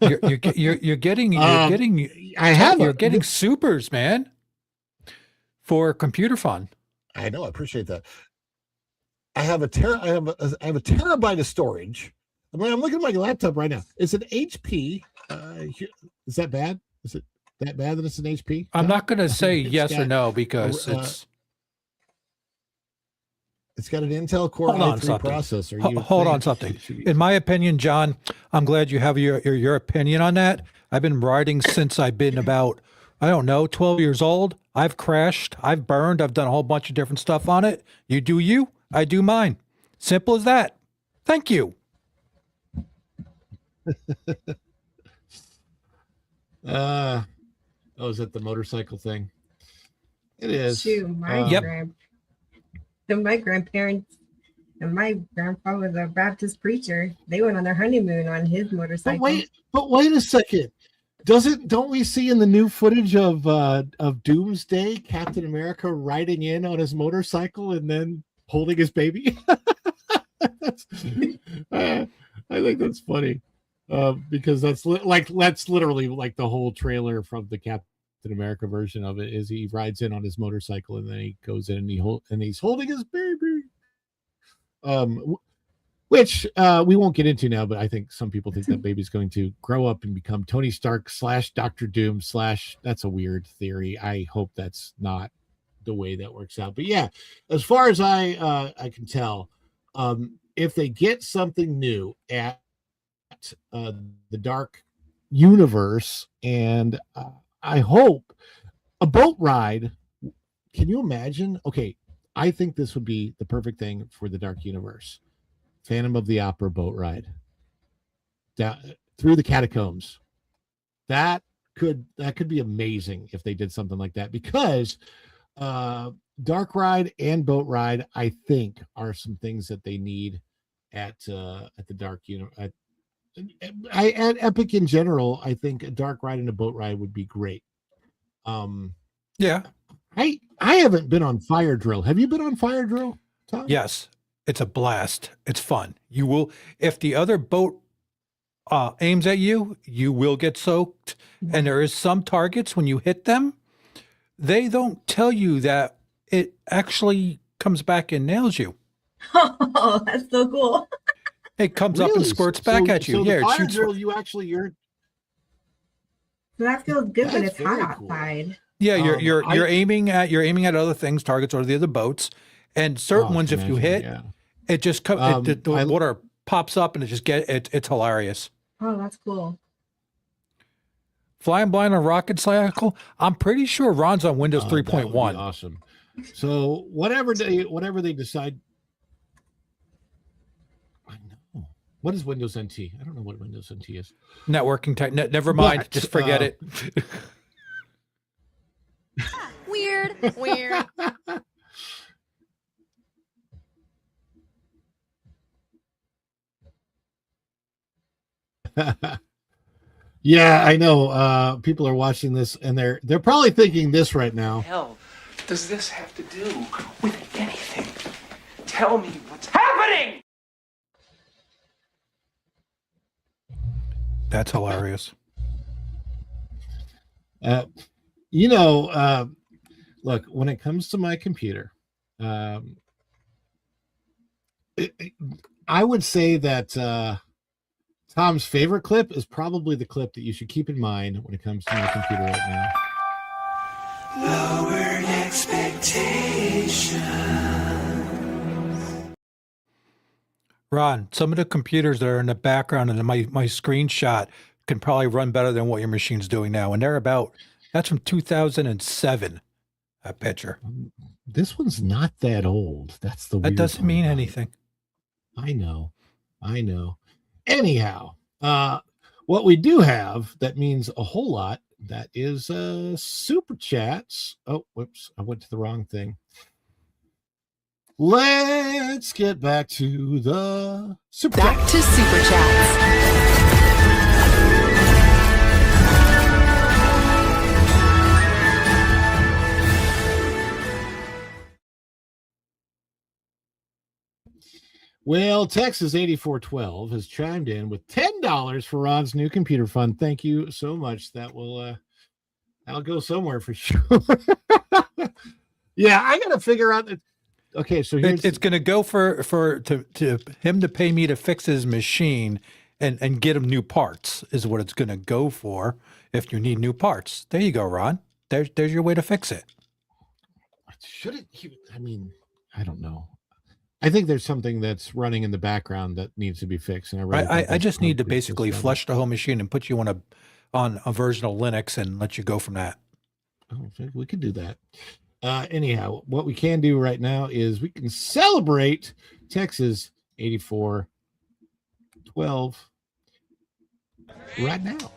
You're getting I have you're getting supers, man, for computer fun. I know. I appreciate that. I have a terabyte of storage. I'm looking at my laptop right now. It's an HP. Is that bad? Is it that bad that it's an HP? I'm not going to say It's yes or got no because it's got an Intel Core Hold on i3 something. processor. Ho- You would hold on think something. it should be- In my opinion, John, I'm glad you have your opinion on that. I've been riding since I've been about, 12 years old. I've crashed, I've burned, I've done a whole bunch of different stuff on it. You do you, I do mine. Simple as that. Thank you. Is it the motorcycle thing? It is. Shoot, my Yep. my grandparents and my grandpa was a Baptist preacher. They went on their honeymoon on his motorcycle. But wait a second. Don't we see in the new footage of Doomsday Captain America riding in on his motorcycle and then holding his baby? I think that's funny because that's literally like the whole trailer from the Captain America version of it is he rides in on his motorcycle and then he goes in and he's holding his baby. Which we won't get into now, but I think some people think that baby's going to grow up and become Tony Stark / Dr. Doom / that's a weird theory. I hope that's not the way that works out. But yeah, as far as I can tell, if they get something new at the Dark Universe, and I hope a boat ride. Can you imagine? Okay, I think this would be the perfect thing for the Dark Universe. Phantom of the Opera boat ride down through the catacombs. That could be amazing if they did something like that, because dark ride and boat ride, I think, are some things that they need at the Dark at Epic in general. I think a dark ride and a boat ride would be great. Yeah. I haven't been on Fire Drill. Have you been on Fire Drill, Tom? Yes. It's a blast. It's fun. You will, if the other boat aims at you, you will get soaked. And there is some targets when you hit them, they don't tell you that it actually comes back and nails you. Oh, that's so cool. It comes up and squirts back at you. So Yeah, the it Fire shoots. Drill, you're So that feels good when That's it's hot very cool. outside. Yeah, you're I- aiming at other things, targets or the other boats, and certain ones, if you hit, it just the water pops up and it just it's hilarious. Oh, that's cool. Flying blind on rocket cycle. I'm pretty sure Ron's on Windows that would be 3.1. awesome. So whatever they decide. I know. What is Windows NT? I don't know what Windows NT is. Networking tech. Never mind. But, Just forget it. Weird. Yeah, I know. People are watching this and they're probably thinking this right now. Hell does this have to do with anything? Tell me what's happening! That's hilarious. Look, when it comes to my computer, I would say that Tom's favorite clip is probably the clip that you should keep in mind when it comes to my computer right now. Lowered expectations. Ron, some of the computers that are in the background and my screenshot can probably run better than what your machine's doing now. And that's from 2007, that picture. This one's not that old. That's the That weird doesn't part mean about it. anything. I know. Anyhow, what we do have that means a whole lot, that is super chats. Oh, whoops, I went to the wrong thing. Let's get back to the super Back chats. to Super Chats. Well, Texas 8412 has chimed in with $10 for Ron's new computer fund. Thank you so much. That will that'll go somewhere for sure. Yeah, I gotta figure out that. Okay, so here's It's going to go to him to pay me to fix his machine and get him new parts is what it's going to go for. If you need new parts, there you go, Ron. There's your way to fix it. should it. I mean, I don't know. I think there's something that's running in the background that needs to be fixed, and I just need to basically flush the whole machine and put you on a version of Linux and let you go from that. Oh, we could do that. Anyhow, what we can do right now is we can celebrate Texas 84-12 right now.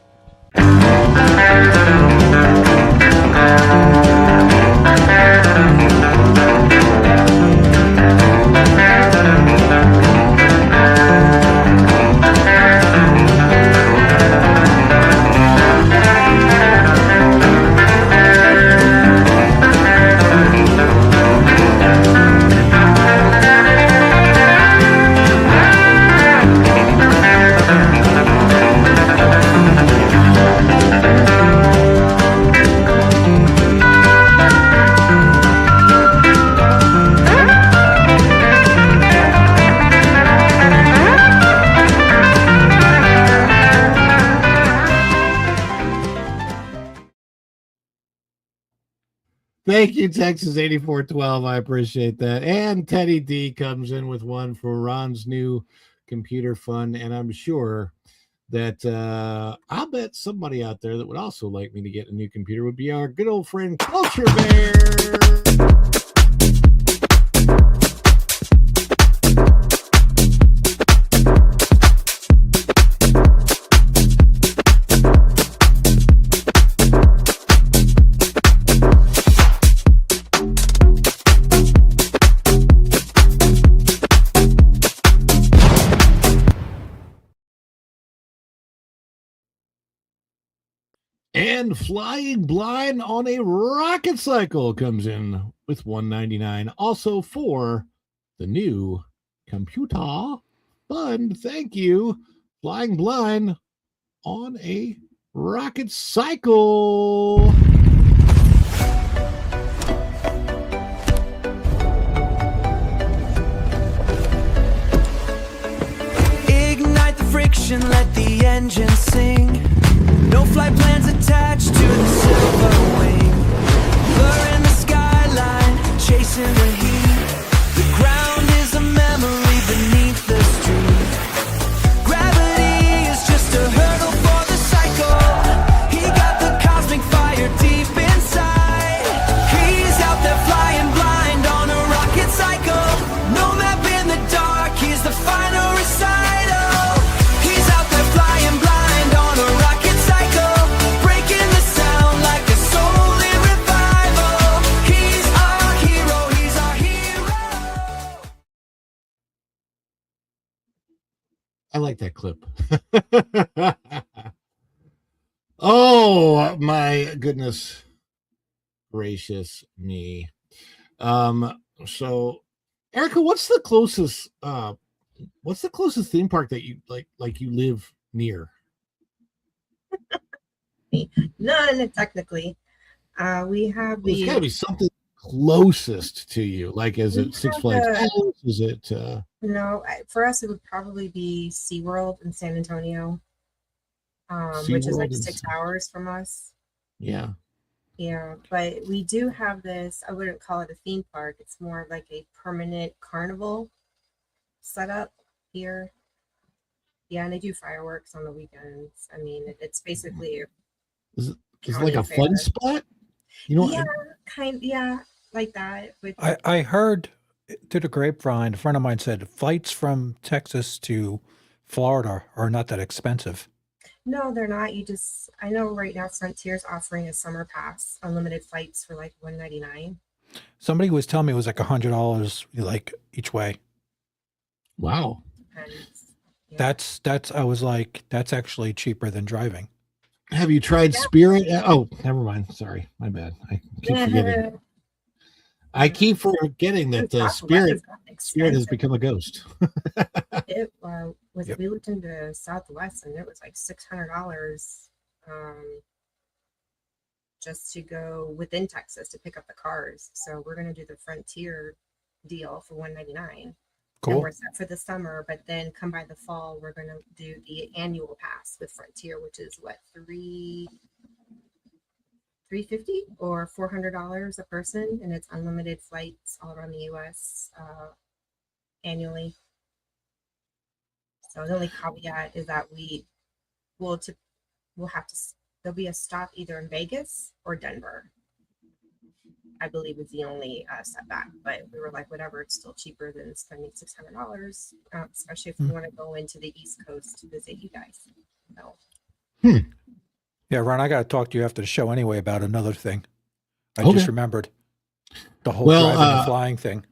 Thank you, Texas 84-12. I appreciate that. And Teddy D comes in with one for Ron's new computer fund. And I'm sure that I'll bet somebody out there that would also like me to get a new computer would be our good old friend Culture Bear. And Flying Blind on a Rocket Cycle comes in with $199. Also for the new computer fund. Thank you, Flying Blind on a Rocket Cycle. Ignite the friction, let the engine sing. No flight plans attached to the silver wing. Blur in the skyline, chasing the heat. The ground is a memory beneath the street. Gravity is just a hurdle for the cycle. He got the cosmic fire deep inside. He's out there flying blind on a rocket cycle. No map in the dark, he's the final recital. He's out there flying blind on a rocket cycle, breaking the sound like a soul in revival. He's our hero, he's our hero. I like that clip. Oh my goodness gracious me. So Erica, what's the closest theme park that you like you live near? None, technically. We have There's got to be something closest to you. Like, is it Six Flags? Is it? No, for us, it would probably be SeaWorld in San Antonio, which is like 6 hours from us. Yeah. Yeah, but we do have this, I wouldn't call it a theme park. It's more like a permanent carnival setup here. Yeah, and they do fireworks on the weekends. I mean, it's basically Is it like a fun spot? You know, yeah, like that. With I heard through the grapevine, a friend of mine said flights from Texas to Florida are not that expensive. No, they're not. I know right now Frontier's offering a summer pass, unlimited flights for like $199. Somebody was telling me it was like $100 like each way. Wow. Depends. Yeah. That's I was like, that's actually cheaper than driving. Have you tried Spirit? Oh, never mind. Sorry, my bad. I keep forgetting that Spirit has become a ghost. It we looked into Southwest and it was like $600 just to go within Texas to pick up the cars. So we're gonna do the Frontier deal for $199. Cool. And we're set for the summer, but then come by the fall, we're gonna do the annual pass with Frontier, which is what, $350 or $400 a person, and it's unlimited flights all around the US annually. So the only caveat is that we'll have to, there'll be a stop either in Vegas or Denver, I believe is the only setback. But we were like, whatever, it's still cheaper than spending $600, especially if we want to go into the East Coast to visit you guys. So. Yeah, Ron, I got to talk to you after the show anyway about another thing. I just remembered the whole driving and flying thing.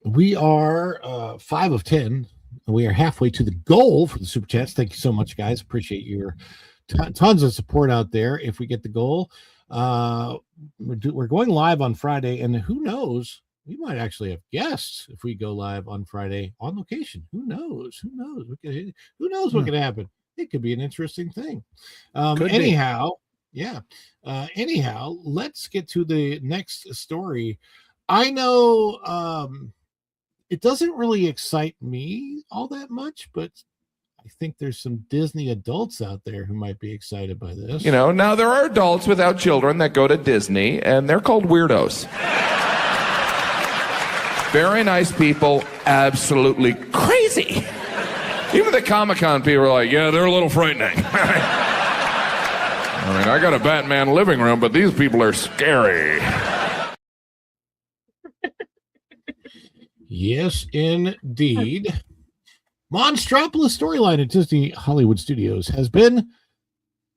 We are 5 of 10. We are halfway to the goal for the Super Chats. Thank you so much, guys. Appreciate your tons of support out there. If we get the goal, we're going live on Friday, and who knows, we might actually have guests if we go live on Friday on location. Who knows? Who knows? Who knows what could happen? It could be an interesting thing. Anyhow, let's get to the next story. I know it doesn't really excite me all that much, but I think there's some Disney adults out there who might be excited by this. You know, now there are adults without children that go to Disney, and they're called weirdos. Very nice people, absolutely crazy. Even the Comic-Con people are like, yeah, they're a little frightening. I mean, I got a Batman living room, but these people are scary. Yes, indeed. Monstropolis storyline at Disney Hollywood Studios has been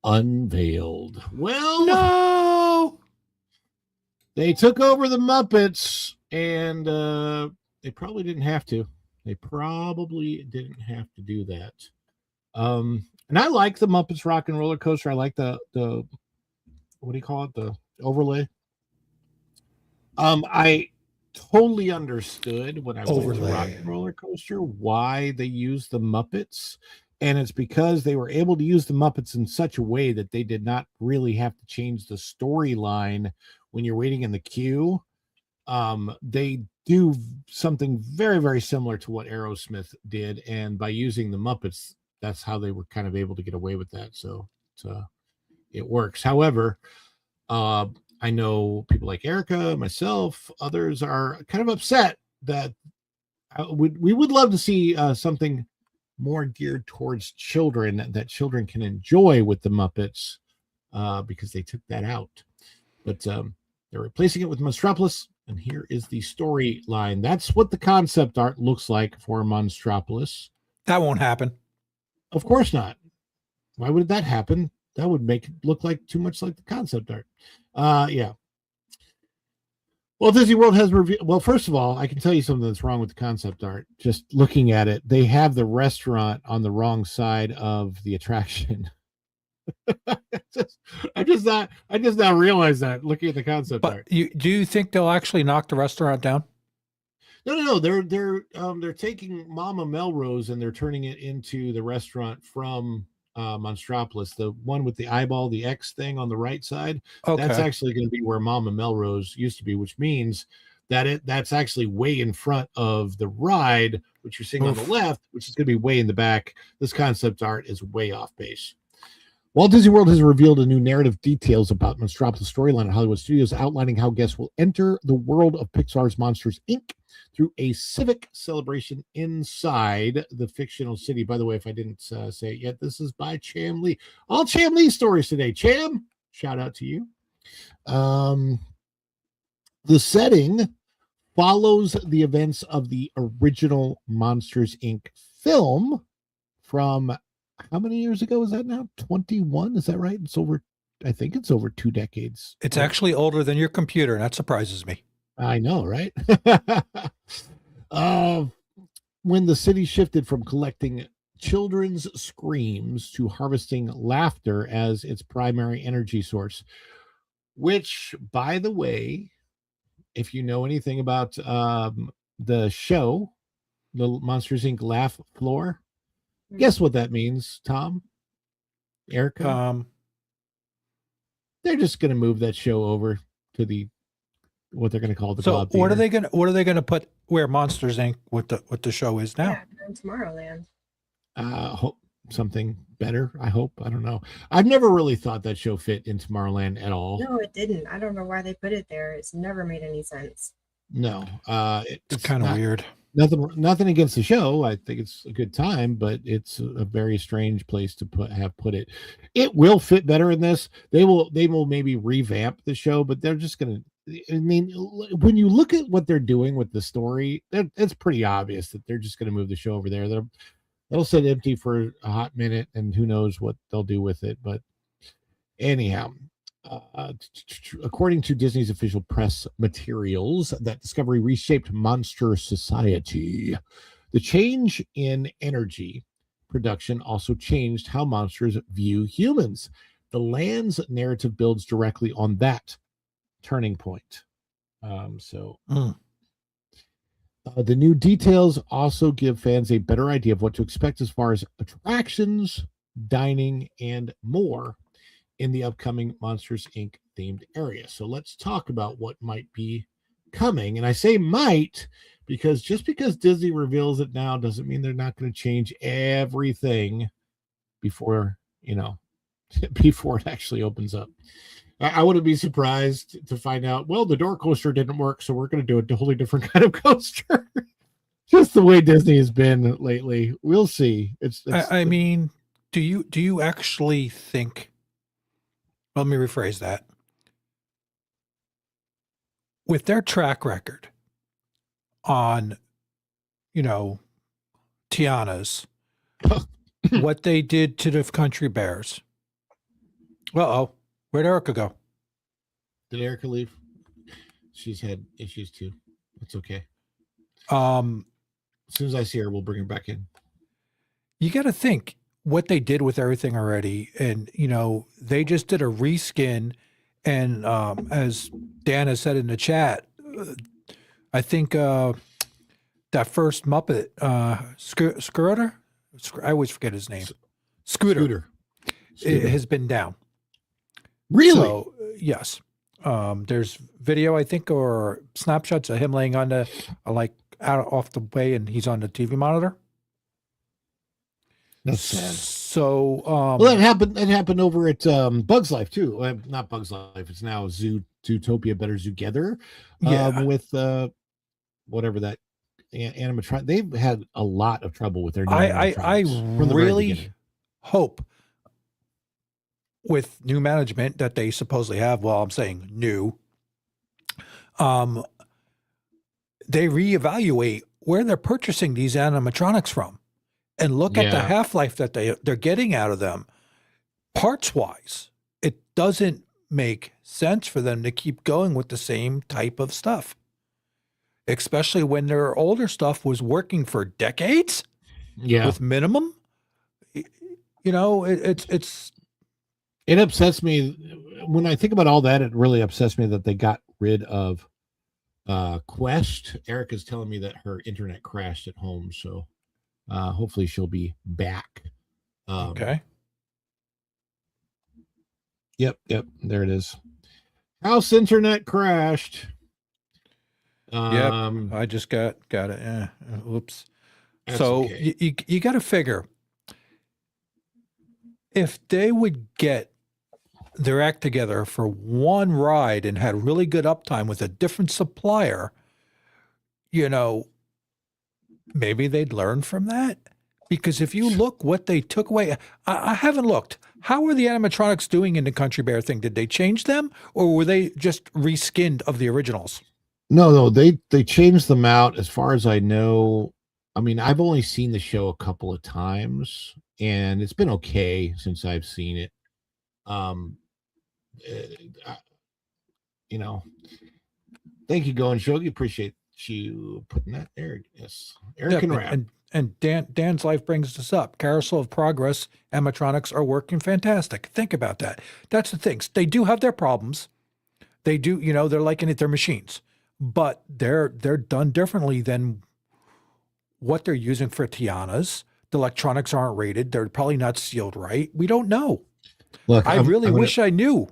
unveiled. Well, No. they took over the Muppets, and they probably didn't have to. They probably didn't have to do that. And I like the Muppets Rock and Roller Coaster. I like the what do you call it? The overlay. I totally understood when I went to Rock and Roller Coaster why they used the Muppets. And it's because they were able to use the Muppets in such a way that they did not really have to change the storyline when you're waiting in the queue. They do something very, very similar to what Aerosmith did. And by using the Muppets, that's how they were kind of able to get away with that. So it works. However, I know people like Erica, myself, others are kind of upset that we would love to see something more geared towards children that children can enjoy with the Muppets because they took that out. But they're replacing it with Monstropolis, and here is the storyline. That's what the concept art looks like for Monstropolis. That won't happen. Of course not. Why would that happen? That would make it look like too much like the concept art. Yeah. Well, Disney World has revealed. Well, first of all, I can tell you something that's wrong with the concept art. Just looking at it, they have the restaurant on the wrong side of the attraction. I just not realized that looking at the concept art. Do you think they'll actually knock the restaurant down? No. They're taking Mama Melrose and they're turning it into the restaurant from Monstropolis, the one with the eyeball, the X thing on the right side. Okay. That's actually going to be where Mama Melrose used to be, which means that that's actually way in front of the ride, which you're seeing on the left, which is going to be way in the back. This concept art is way off base. Walt Disney World has revealed a new narrative details about Monstropolis storyline at Hollywood Studios, outlining how guests will enter the world of Pixar's Monsters, Inc. through a civic celebration inside the fictional city. By the way, if I didn't say it yet, this is by Cham Lee. All Cham Lee stories today. Cham, shout out to you. The setting follows the events of the original Monsters, Inc. film from how many years ago is that now? 21? Is that right? I think it's over 2 decades. It's actually older than your computer, and that surprises me. I know, right? When the city shifted from collecting children's screams to harvesting laughter as its primary energy source, which, by the way, if you know anything about the show, the Monsters, Inc. Laugh Floor, guess what that means, Tom? Erica? They're just going to move that show over to what they're going to call the Glob What are Theater. they going to put where Monsters Inc. what the show is now? Yeah, in Tomorrowland. Hope something better. I hope. I don't know. I've never really thought that show fit in Tomorrowland at all. No, it didn't. I don't know why they put it there. It's never made any sense. No, it's kind of weird. Nothing against the show. I think it's a good time, but it's a very strange place to put it. It will fit better in this. They will maybe revamp the show, but they're just gonna. I mean, when you look at what they're doing with the story, it's pretty obvious that they're just gonna move the show over there. They'll sit empty for a hot minute, and who knows what they'll do with it. But anyhow. According to Disney's official press materials, that Discovery reshaped Monster Society. The change in energy production also changed how monsters view humans. The land's narrative builds directly on that turning point. The new details also give fans a better idea of what to expect as far as attractions, dining, and more in the upcoming Monsters, Inc. themed area. So let's talk about what might be coming. And I say might because just because Disney reveals it now doesn't mean they're not going to change everything before it actually opens up. I wouldn't be surprised to find out, well, the door coaster didn't work, so we're going to do a totally different kind of coaster. Just the way Disney has been lately. We'll see. I mean, do you actually think? Let me rephrase that. With their track record on, Tiana's, what they did to the Country Bears. Uh-oh. Where'd Erica go? Did Erica leave? She's had issues too. It's okay. As soon as I see her, we'll bring her back in. You got to think what they did with everything already. And, they just did a reskin. And as Dan has said in the chat, I think that first Muppet, Scooter? I always forget his name. Scooter. It has been down. Really? So, yes. There's video, I think, or snapshots of him laying on the, out off the way, and he's on the TV monitor. That's sad. So, well, that happened over at Bugs Life too. Not Bugs Life. It's now Zootopia Better Together. With whatever that animatronic. They've had a lot of trouble with their. I really hope with new management that they supposedly have. Well, I'm saying new. They reevaluate where they're purchasing these animatronics from. And look at the half-life that they're getting out of them. Parts-wise, it doesn't make sense for them to keep going with the same type of stuff. Especially when their older stuff was working for decades with minimum. It upsets me. When I think about all that, it really upsets me that they got rid of Quest. Erica's telling me that her internet crashed at home, so hopefully she'll be back. Okay. Yep. There it is. House internet crashed. Yep. I just got it. Yeah. Oops. So okay. you got to figure if they would get their act together for one ride and had really good uptime with a different supplier, maybe they'd learn from that. Because if you look what they took away, I haven't looked. How are the animatronics doing in the Country Bear thing? Did they change them, or were they just reskinned of the originals? No, they changed them out. As far as I know, I mean, I've only seen the show a couple of times, and it's been okay since I've seen it. Thank you, Going Shogi. Appreciate you putting that there. Yes, Eric and Dan's life brings this up. Carousel of Progress animatronics are working fantastic. Think about that. That's the things. They do have their problems. They do, they're they're machines, but they're done differently than what they're using for Tiana's. The electronics aren't rated. They're probably not sealed right. We don't know. Look, I really wish I knew.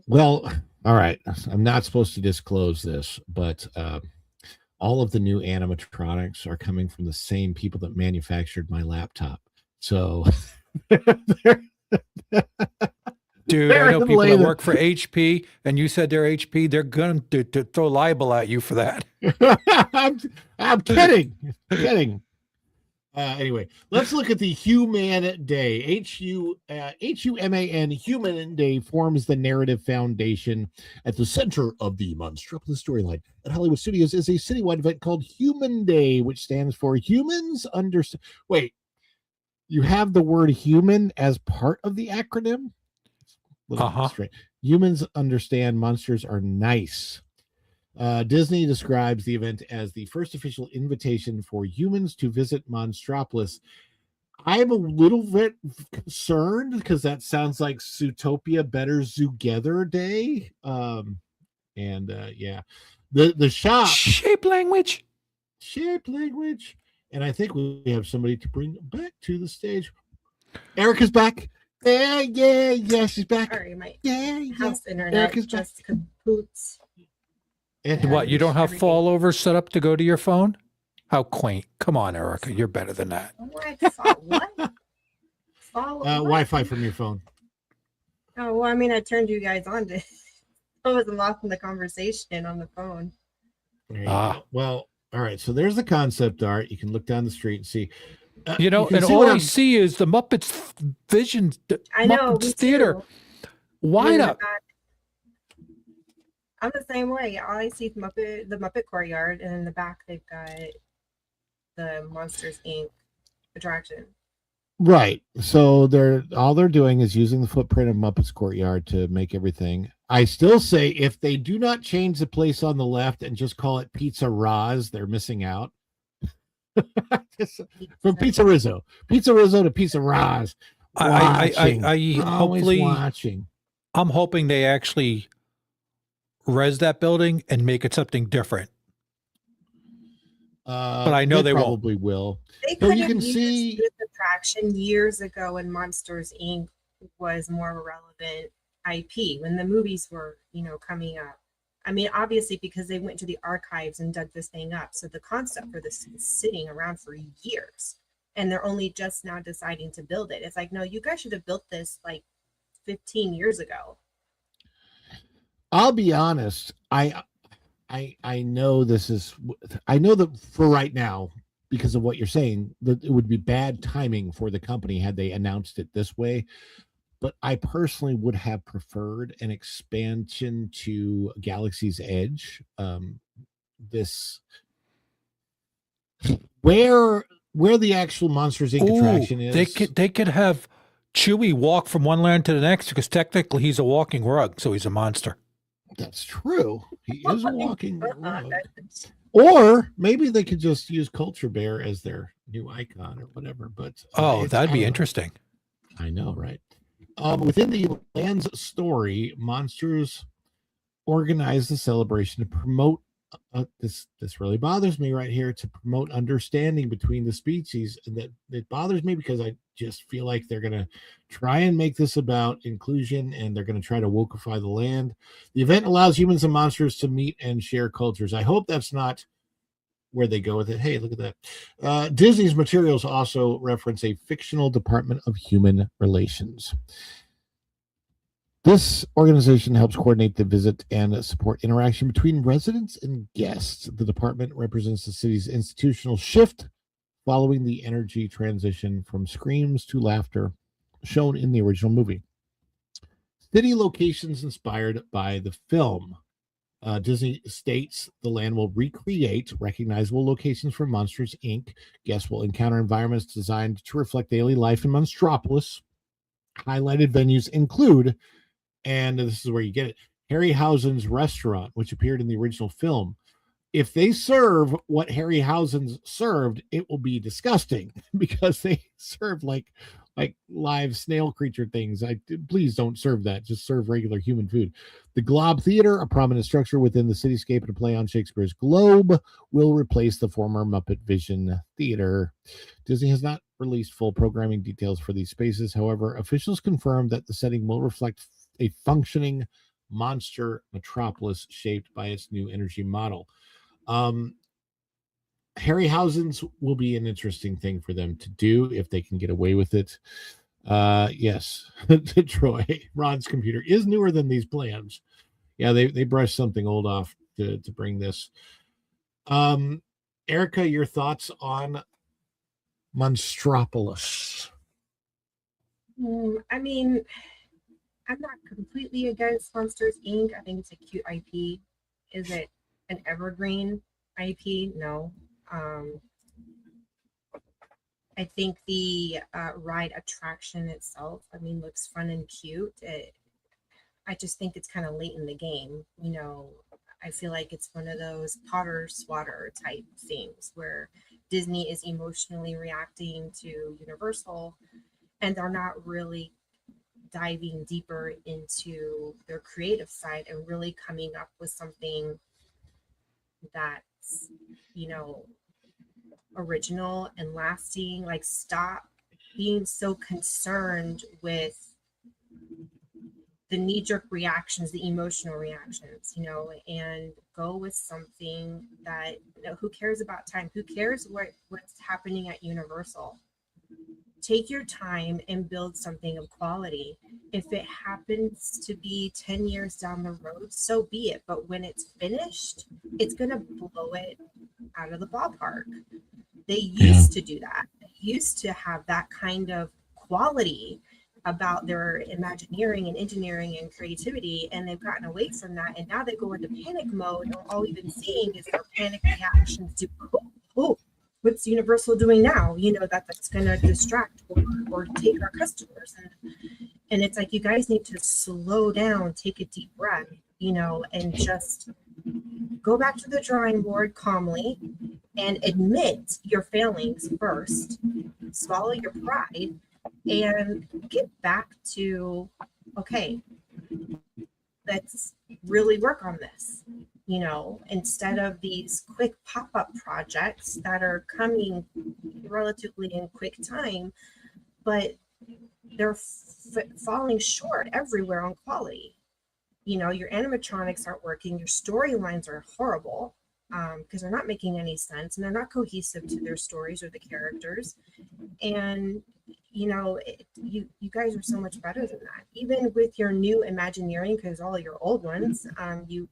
Well, all right. I'm not supposed to disclose this, but all of the new animatronics are coming from the same people that manufactured my laptop. So, dude, I know people that work for HP, and you said they're HP. They're going to throw libel at you for that. I'm kidding. Kidding. Anyway, let's look at the Human Day. HUMAN Human Day forms the narrative foundation at the center of the Monstropolis storyline at Hollywood Studios is a citywide event called Human Day, which stands for Humans Understand. Wait, you have the word human as part of the acronym? Humans understand monsters are nice. Disney describes the event as the first official invitation for humans to visit Monstropolis. I'm a little bit concerned because that sounds like Zootopia Better Together Day. The shop shape language, and I think we have somebody to bring back to the stage. Erica's back. Yeah, she's back. Sorry, my house internet Erica's just kapoots. What, you don't have Fallover set up to go to your phone? How quaint. Come on, Erica. You're better than that. What? Wi-Fi from your phone. Oh, well, I mean, I turned you guys on to... I wasn't lost in the conversation on the phone. Well, all All right, so there's the concept art. You can look down the street and see. You know, can and see all what I I'm- see is the Muppets Vision, I know, me Muppets Theater. too. Why In the not? back. I'm the same way. All I see is the Muppet Courtyard, and in the back they've got the Monsters Inc. attraction. Right. So all they're doing is using the footprint of Muppets Courtyard to make everything. I still say if they do not change the place on the left and just call it Pizza Roz, they're missing out. From Pizza Rizzo to Pizza Roz. I Always hopefully watching. I'm hoping they actually res that building and make it something different. But I know they won't. probably will. They So could you have can used see this attraction years ago when Monsters Inc. was more of a relevant IP when the movies were, coming up. I mean, obviously because they went to the archives and dug this thing up. So the concept for this is sitting around for years, and they're only just now deciding to build it. It's like, no, you guys should have built this like 15 years ago. I'll be honest. I know I know that for right now, because of what you're saying, that it would be bad timing for the company had they announced it this way. But I personally would have preferred an expansion to Galaxy's Edge. This where the actual Monsters Inc. attraction is. They could have Chewie walk from one land to the next because technically he's a walking rug, so he's a monster. That's true. He is a walking rug. Or maybe they could just use Culture Bear as their new icon or whatever. But that'd be interesting. I know, right? Within the land's story, Monsters organized the celebration to promote this really bothers me right here, to promote understanding between the species. And that it bothers me because I just feel like they're going to try and make this about inclusion, and they're going to try to wokeify the land. The event allows humans and monsters to meet and share cultures. I hope that's not where they go with it. Hey, look at that. Disney's materials also reference a fictional Department of Human Relations. This organization helps coordinate the visit and support interaction between residents and guests. The department represents the city's institutional shift following the energy transition from screams to laughter shown in the original movie. City locations inspired by the film. Disney states the land will recreate recognizable locations from Monsters, Inc. Guests will encounter environments designed to reflect daily life in Monstropolis. Highlighted venues include, and this is where you get it, Harryhausen's restaurant, which appeared in the original film. If they serve what Harryhausen's served, it will be disgusting because they serve like live snail creature things. Please don't serve that. Just serve regular human food. The Globe Theater, a prominent structure within the cityscape and a play on Shakespeare's Globe, will replace the former Muppet Vision Theater. Disney has not released full programming details for these spaces. However, officials confirmed that the setting will reflect a functioning monster metropolis shaped by its new energy model. Harryhausen's will be an interesting thing for them to do if they can get away with it. Yes, Troy, Ron's computer is newer than these plans. Yeah, they brushed something old off to bring this. Erica, your thoughts on Monstropolis? I mean, I'm not completely against Monsters Inc. I think it's a cute IP. Is it an evergreen IP? No. I think the ride attraction itself, looks fun and cute. I just think it's kind of late in the game. I feel like it's one of those Potter Swatter type things where Disney is emotionally reacting to Universal, and they're not really diving deeper into their creative side and really coming up with something that's, original and lasting. Like, stop being so concerned with the knee-jerk reactions, the emotional reactions, and go with something that, who cares about time? Who cares what's happening at Universal? take your time and build something of quality. If it happens to be 10 years down the road, so be it. But when it's finished, it's going to blow it out of the ballpark. They used to do that. They used to have that kind of quality about their imagineering and engineering and creativity, and they've gotten away from that. And now they go into panic mode, and all we've been seeing is their panic reactions to, oh, what's Universal doing now? You know, that's going to distract or take our customers. And it's like, you guys need to slow down, take a deep breath, you know, and just go back to the drawing board calmly and admit your failings first, swallow your pride, and get back to, okay, let's really work on this, you know, instead of these quick pop-up projects that are coming relatively in quick time, but they're falling short everywhere on quality. You know, your animatronics aren't working, your storylines are horrible, because they're not making any sense and they're not cohesive to their stories or the characters. And you know, you guys are so much better than that. Even with your new Imagineering, because all your old ones, you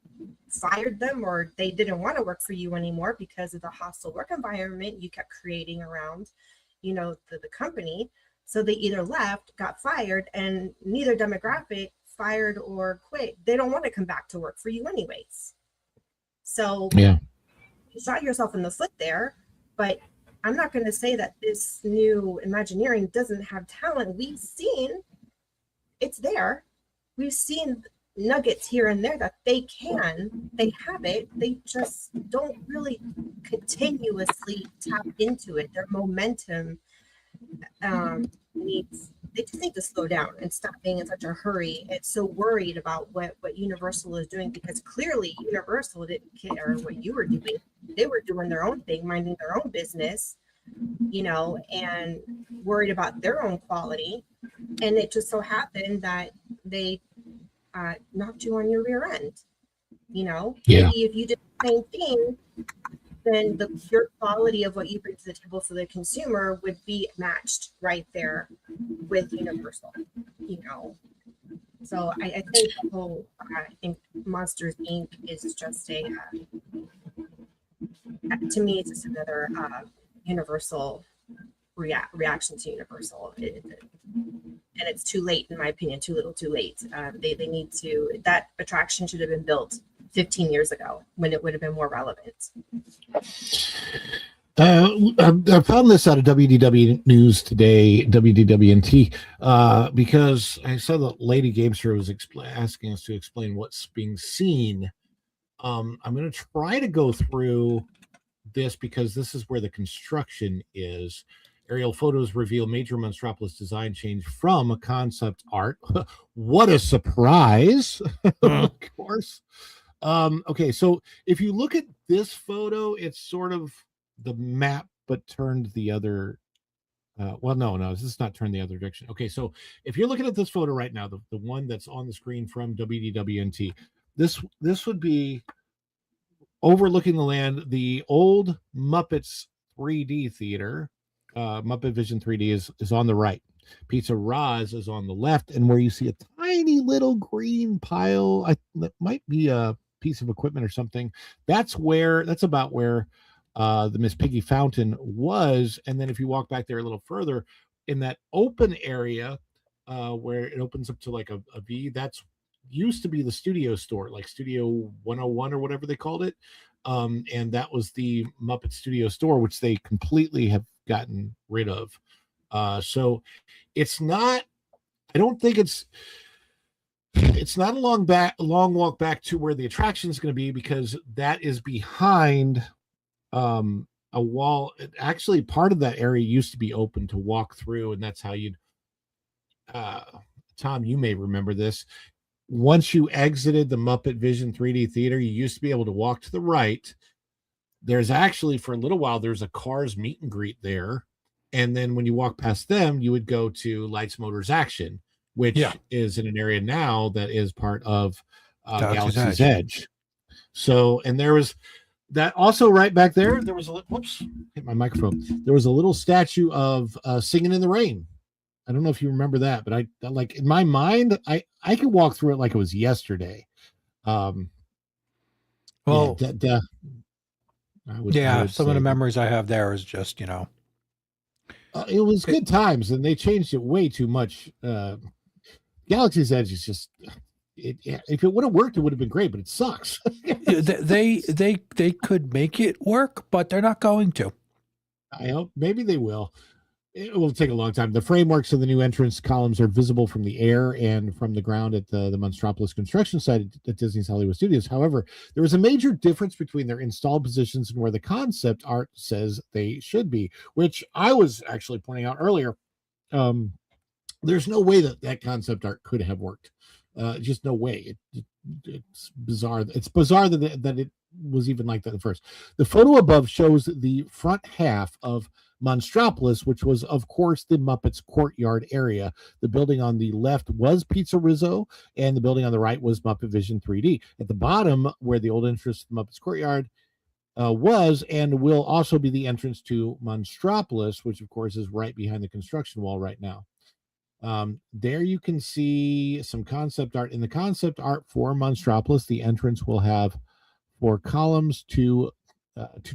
fired them or they didn't want to work for you anymore because of the hostile work environment you kept creating around, you know, the company. So they either left, got fired, and neither demographic, fired or quit, they don't want to come back to work for you anyways. So you shot yourself in the foot there, but I'm not going to say that this new Imagineering doesn't have talent. We've seen it's there. We've seen nuggets here and there that they have it. They just don't really continuously tap into it. Their momentum they just need to slow down and stop being in such a hurry. It's so worried about what Universal is doing, because clearly Universal didn't care what you were doing. They were doing their own thing, minding their own business, you know, and worried about their own quality. And it just so happened that they knocked you on your rear end, you know. Maybe if you did the same thing, then the pure quality of what you bring to the table for the consumer would be matched right there with Universal, you know. So I think the whole Monsters Inc. is just a, to me, it's just another Universal reaction to Universal. And it's too late, in my opinion, too little too late. They need to, that attraction should have been built 15 years ago when it would have been more relevant. I found this out of WDW News today, WDWNT, because I saw that Lady Gamester was asking us to explain what's being seen. I'm going to try to go through this because this is where the construction is. Aerial photos reveal major Monstropolis design change from a concept art. What a surprise! Of course. Okay, so if you look at this photo, it's sort of the map, but turned the other. Well, no, this is not turned the other direction. Okay, so if you're looking at this photo right now, the one that's on the screen from WDWNT, this would be overlooking the land. The old Muppets 3D theater, Muppet Vision 3D is on the right. Pizza Roz is on the left, and where you see a tiny little green pile, that might be a piece of equipment or something. That's about where the Miss Piggy fountain was. And then if you walk back there a little further, in that open area where it opens up to like a V, that's used to be the studio store, like Studio 101 or whatever they called it. And that was the Muppet Studio store, which they completely have gotten rid of. So it's not, I don't think it's not a long walk back to where the attraction is going to be, because that is behind a wall. Actually, part of that area used to be open to walk through, and that's how you'd Tom, you may remember this. Once you exited the Muppet Vision 3D theater, you used to be able to walk to the right. There's actually, for a little while, there's a Cars meet and greet there. And then when you walk past them, you would go to Lights, Motors, Action, which is in an area now that is part of Galaxy's Edge. So, and there That also right back there, there was a whoops, hit my microphone. There was a little statue of Singing in the Rain. I don't know if you remember that, but I like in my mind, I can walk through it like it was yesterday. Well, I some say of the that. memories I have there is just, you know, It was good times, and they changed it way too much. Galaxy's Edge is just if it would have worked, it would have been great, but it sucks. they could make it work, but they're not going to. I hope maybe they will. It will take a long time. The frameworks of the new entrance columns are visible from the air and from the ground at the Monstropolis construction site at Disney's Hollywood Studios. However, there is a major difference between their installed positions and where the concept art says they should be, which I was actually pointing out earlier. There's no way that concept art could have worked. Just no way. It's bizarre. It's bizarre that it was even like that at first. The photo above shows the front half of Monstropolis, which was, of course, the Muppets courtyard area. The building on the left was Pizza Rizzo, and the building on the right was Muppet Vision 3D. At the bottom, where the old entrance to the Muppets courtyard was and will also be the entrance to Monstropolis, which, of course, is right behind the construction wall right now. There you can see some concept art. In the concept art for Monstropolis, the entrance will have 4 columns, two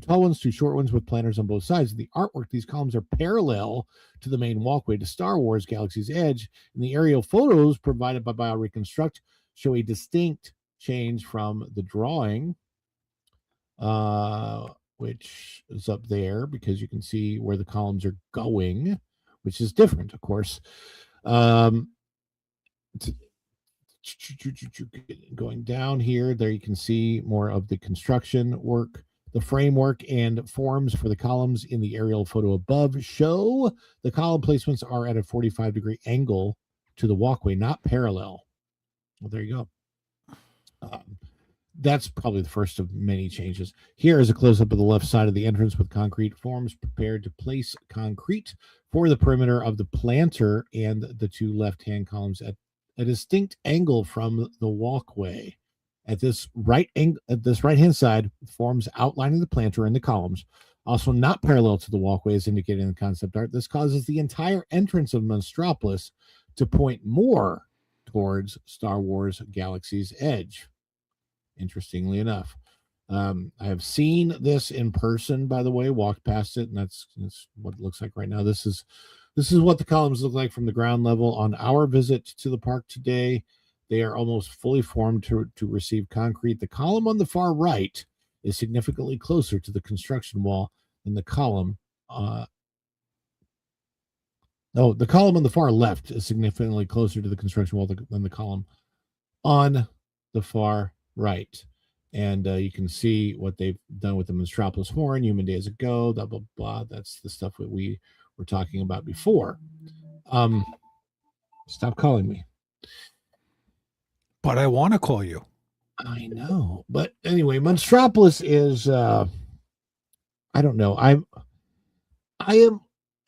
tall ones, 2 short ones with planters on both sides. The artwork, these columns are parallel to the main walkway to Star Wars Galaxy's Edge, and the aerial photos provided by BioReconstruct show a distinct change from the drawing, which is up there because you can see where the columns are going, which is different, of course. Going down here, there you can see more of the construction work. The framework and forms for the columns in the aerial photo above show the column placements are at a 45-degree angle to the walkway, not parallel. Well, there you go. That's probably the first of many changes. Here is a close-up of the left side of the entrance with concrete forms prepared to place concrete for the perimeter of the planter and the 2 left-hand columns at a distinct angle from the walkway. At this right-hand side, forms outlining the planter and the columns, also not parallel to the walkway as indicated in the concept art. This causes the entire entrance of Monstropolis to point more towards Star Wars Galaxy's Edge. Interestingly enough, I have seen this in person, by the way, walked past it, and that's what it looks like right now. This is what the columns look like from the ground level. On our visit to the park today, they are almost fully formed to receive concrete. The column on the far right is significantly closer to the construction wall than the column. The column on the far left is significantly closer to the construction wall than the column on the far right. And you can see what they've done with the Monstropolis horn, Human Days Ago, blah, blah, blah. That's the stuff that we were talking about before. Stop calling me. But I want to call you. I know. But anyway, Monstropolis is, I don't know. I'm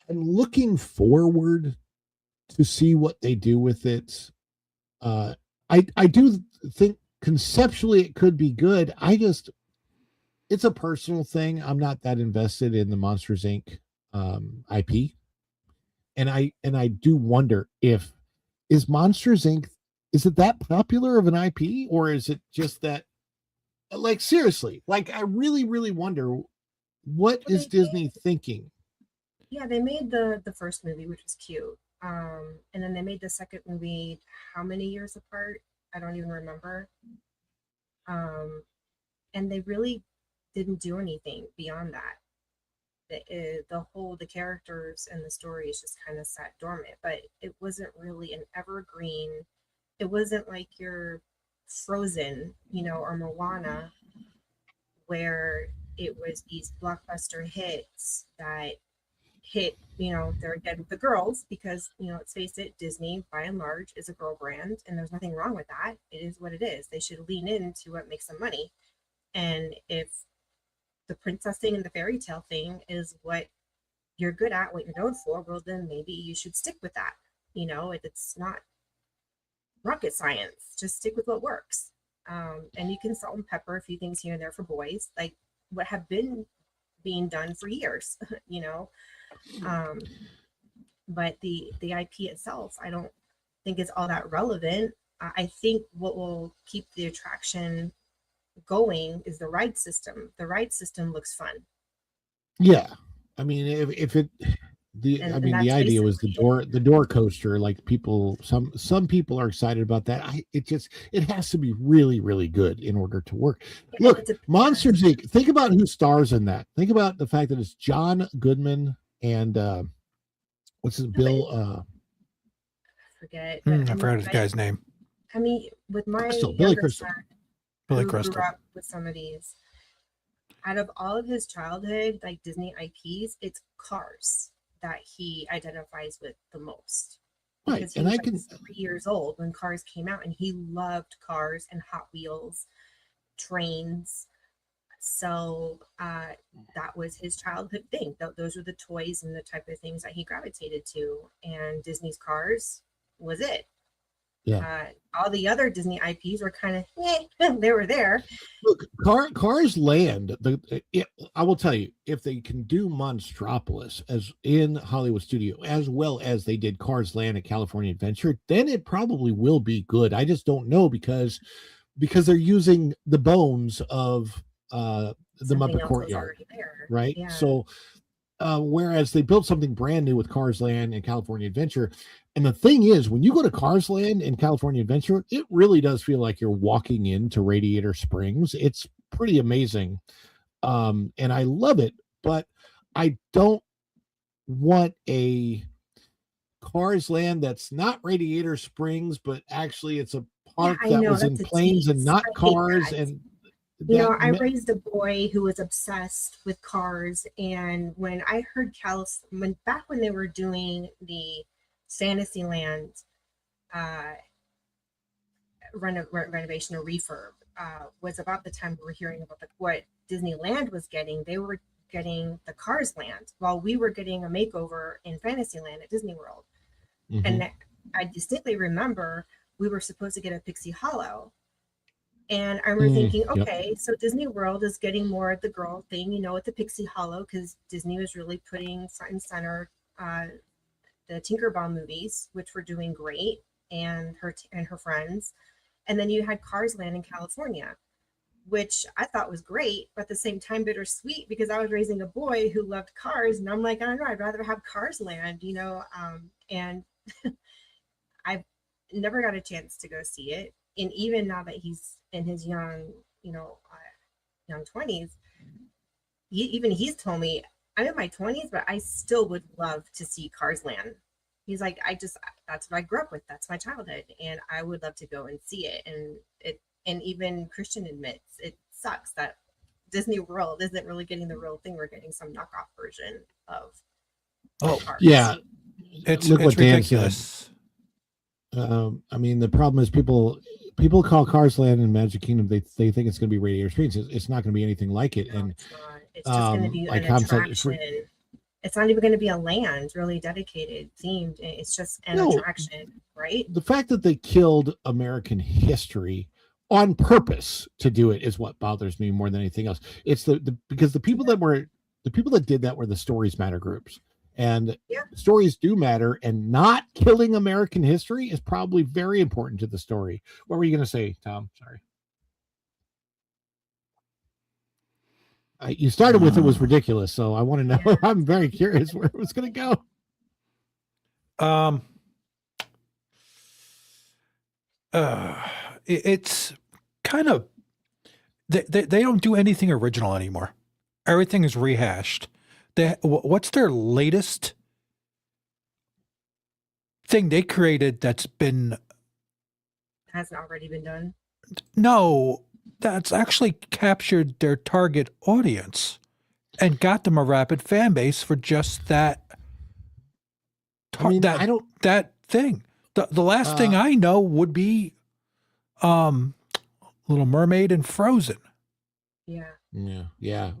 looking forward to see what they do with it. I do think conceptually it could be good. It's a personal thing. I'm not that invested in the Monsters Inc. IP. And I do wonder is Monsters Inc. Is it that popular of an IP, or is it just that, like, seriously, like, I really, really wonder what is Disney thinking? Yeah, they made the first movie, which was cute. And then they made the second movie how many years apart? I don't even remember. And they really didn't do anything beyond that. The characters and the stories just kind of sat dormant, but it wasn't really an evergreen. It wasn't like your Frozen, or Moana, where it was these blockbuster hits that hit, they're again with the girls because, let's face it, Disney by and large is a girl brand, and there's nothing wrong with that. It is what it is. They should lean into what makes them money. And if the princess thing and the fairy tale thing is what you're good at, what you're known for, well, then maybe you should stick with that. It's not rocket science. Just stick with what works. And you can salt and pepper a few things here and there for boys. Like, what have been being done for years, you know. But the IP itself, I don't think is all that relevant. I think what will keep the attraction going is the ride system. The ride system looks fun. Yeah, I mean, if it the And- I and mean the that's idea was the basically- door coaster. Like people, some people are excited about that. It has to be really really good in order to work. Yeah, Look, it's a- Monsters Inc. Think about who stars in that. Think about the fact that it's John Goodman and what's his Bill. Forget. I but forgot his guy's name. I mean, with my Crystal, Billy younger Crystal. son, Billy who Crystal. grew up with some of these, out of all of his childhood, like Disney IPs, it's Cars that he identifies with the most. Right, Because he and was I like can 3 years old when Cars came out, and he loved Cars and Hot Wheels, trains. So that was his childhood thing. Those were the toys and the type of things that he gravitated to. And Disney's Cars was it. Yeah. All the other Disney IPs were kind of, they were there. Look, Cars Land. I will tell you, if they can do Monstropolis as in Hollywood Studio, as well as they did Cars Land at California Adventure, then it probably will be good. I just don't know because they're using the bones of the Something Muppet else was Courtyard, already there. right? Yeah. So, whereas they built something brand new with Cars Land and California Adventure. And the thing is, when you go to Cars Land and California Adventure, it really does feel like you're walking into Radiator Springs. It's pretty amazing. And I love it, but I don't want a Cars Land that's not Radiator Springs, but actually it's a park I that know, was in that's a planes and tease. not I hate cars. that. And You know, that I me- raised a boy who was obsessed with cars, and when I heard back when they were doing the Fantasyland renovation or refurb, was about the time we were hearing about what Disneyland was getting. They were getting the Cars Land while we were getting a makeover in Fantasyland at Disney World. Mhm. And I distinctly remember we were supposed to get a Pixie Hollow. And I remember thinking, yep. okay, so Disney World is getting more of the girl thing, you know, with the Pixie Hollow, because Disney was really putting front and center the Tinkerbell movies, which were doing great, and her friends. And then you had Cars Land in California, which I thought was great, but at the same time bittersweet because I was raising a boy who loved cars, and I'm like, I don't know, I'd rather have Cars Land, you know. And I've never got a chance to go see it. And even now that he's in his young 20s, he's told me, I'm in my 20s, but I still would love to see Cars Land. He's like, that's what I grew up with. That's my childhood. And I would love to go and see it. And even Christian admits it sucks that Disney World isn't really getting the real thing. We're getting some knockoff version of Cars. Yeah. It's Look what Dan ridiculous. I mean, the problem is people call Cars Land and Magic Kingdom. They think it's going to be Radiator Springs. It's not going to be anything like it. And It's not. It's just going to be like an Tom said, attraction. It's not even going to be a land really dedicated, themed. It's just an No. attraction, right? the fact that they killed American history on purpose to do it is what bothers me more than anything else. It's because the people that did that were the Stories Matter groups. And stories do matter, and not killing American history is probably very important to the story. What were you going to say, Tom? Sorry. You started with it was ridiculous, so I want to know. I'm very curious where it was going to go. It's kind of they don't do anything original anymore. Everything is rehashed. What's their latest thing they created that's been Hasn't already been done. no, that's actually captured their target audience and got them a rapid fan base for just that. That thing. The last thing I know would be Little Mermaid and Frozen. Yeah. Yeah.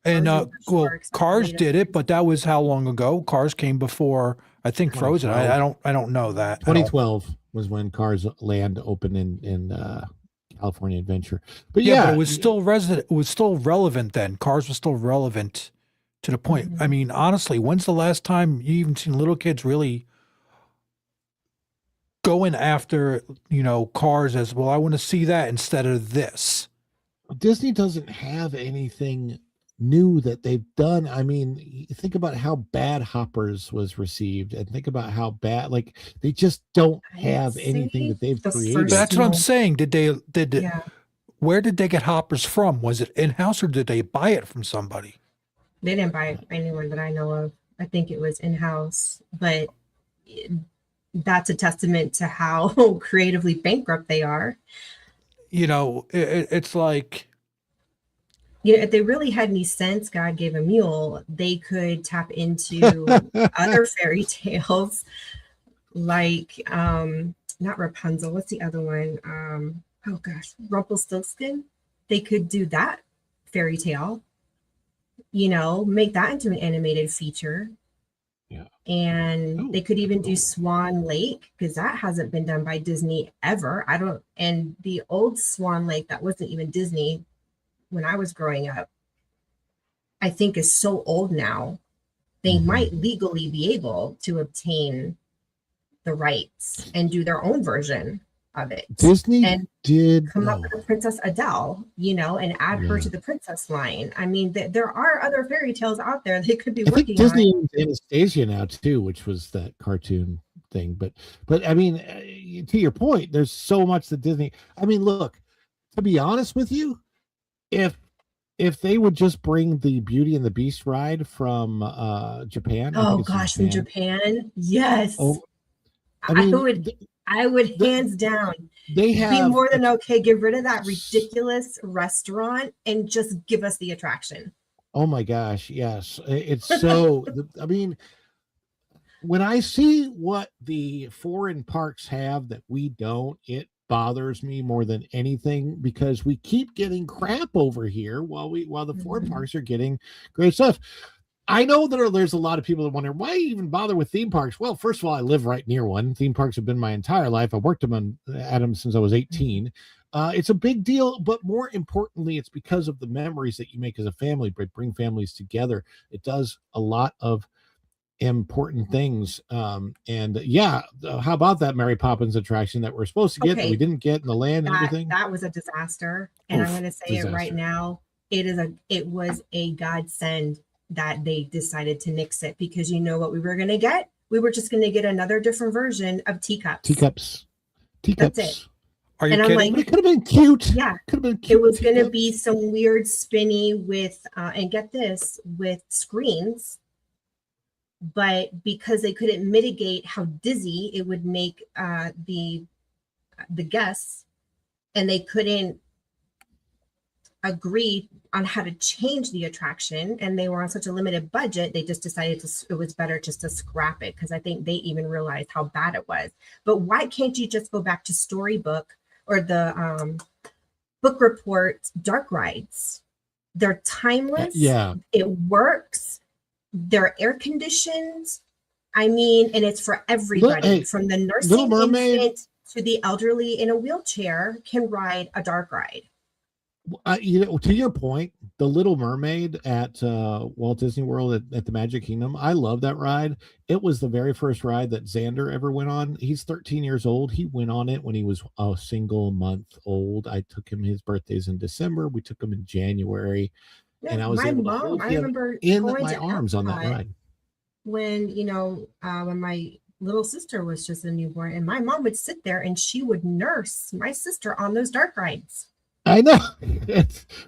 And Frozen for well, sure, except Cars later. did it, but that was how long ago? Cars came before, I think, Frozen. I don't know that. at all. 2012 was when Cars Land opened in California Adventure. But Yeah, yeah, but it was still resident. It was still relevant then. Cars were still relevant to the point. I mean, honestly, when's the last time you even seen little kids really going after, cars as well? I want to see that instead of this. Disney doesn't have anything new that they've done. I mean, you think about how bad Hoppers was received, and think about how bad, like, they just don't have anything that they've created. That's what I'm saying. Yeah. Where did they get Hoppers from? Was it in-house or did they buy it from somebody? They didn't buy it from anyone that I know of. I think it was in-house, but that's a testament to how creatively bankrupt they are. It's like, if they really had any sense, God gave a mule, they could tap into other fairy tales like not Rapunzel, what's the other one? Oh gosh, Rumpelstiltskin. They could do that fairy tale, make that into an animated feature. Yeah. And they could even do Swan Lake, because that hasn't been done by Disney ever. And the old Swan Lake that wasn't even Disney when I was growing up, I think is so old now. They might legally be able to obtain the rights and do their own version of it. Disney and did come up with Princess Adele, and add her to the princess line. I mean, there are other fairy tales out there they could be I think working Disney on. owns Anastasia now too, which was that cartoon thing. But I mean, to your point, there's so much that Disney. I mean, look, to be honest with you, if they would just bring the Beauty and the Beast ride from Japan. Oh gosh, from Japan, yes. Oh, I mean, I would hands down. They be have more than okay. Get rid of that ridiculous restaurant and just give us the attraction. Oh my gosh, yes. It's so, I mean, when I see what the foreign parks have that we don't, it bothers me more than anything, because we keep getting crap over here while the foreign parks are getting great stuff. I know that there's a lot of people that wonder, why even bother with theme parks? Well, first of all, I live right near one. Theme parks have been my entire life. I worked at them since I was 18. It's a big deal, but more importantly, it's because of the memories that you make as a family. Bring families together. It does a lot of important things. How about that Mary Poppins attraction that we're supposed to get that we didn't get in the land and everything? That was a disaster. And I'm going to say it right now. It was a godsend that they decided to nix it, because you know what we were going to get? We were just going to get another different version of teacups. Teacups. That's it. Are you kidding? I'm like, it could have been cute. Yeah. Could have been cute. It was going to be some weird spinny with, and get this, with screens. But because they couldn't mitigate how dizzy it would make the guests, and they couldn't agree on how to change the attraction, and they were on such a limited budget, they just decided it was better just to scrap it, because I think they even realized how bad it was. But why can't you just go back to Storybook or the Book Report dark rides? They're timeless. Yeah, it works. They're air conditioned. I mean, and it's for everybody, from the nursing infant to the elderly in a wheelchair can ride a dark ride. To your point, the Little Mermaid at Walt Disney World at the Magic Kingdom, I love that ride. It was the very first ride that Xander ever went on. He's 13 years old. He went on it when he was a single month old. I took him, his birthday's in December. We took him in January. Yeah, and I was able to hold him in my arms on that ride. When, when my little sister was just a newborn, and my mom would sit there and she would nurse my sister on those dark rides. I know.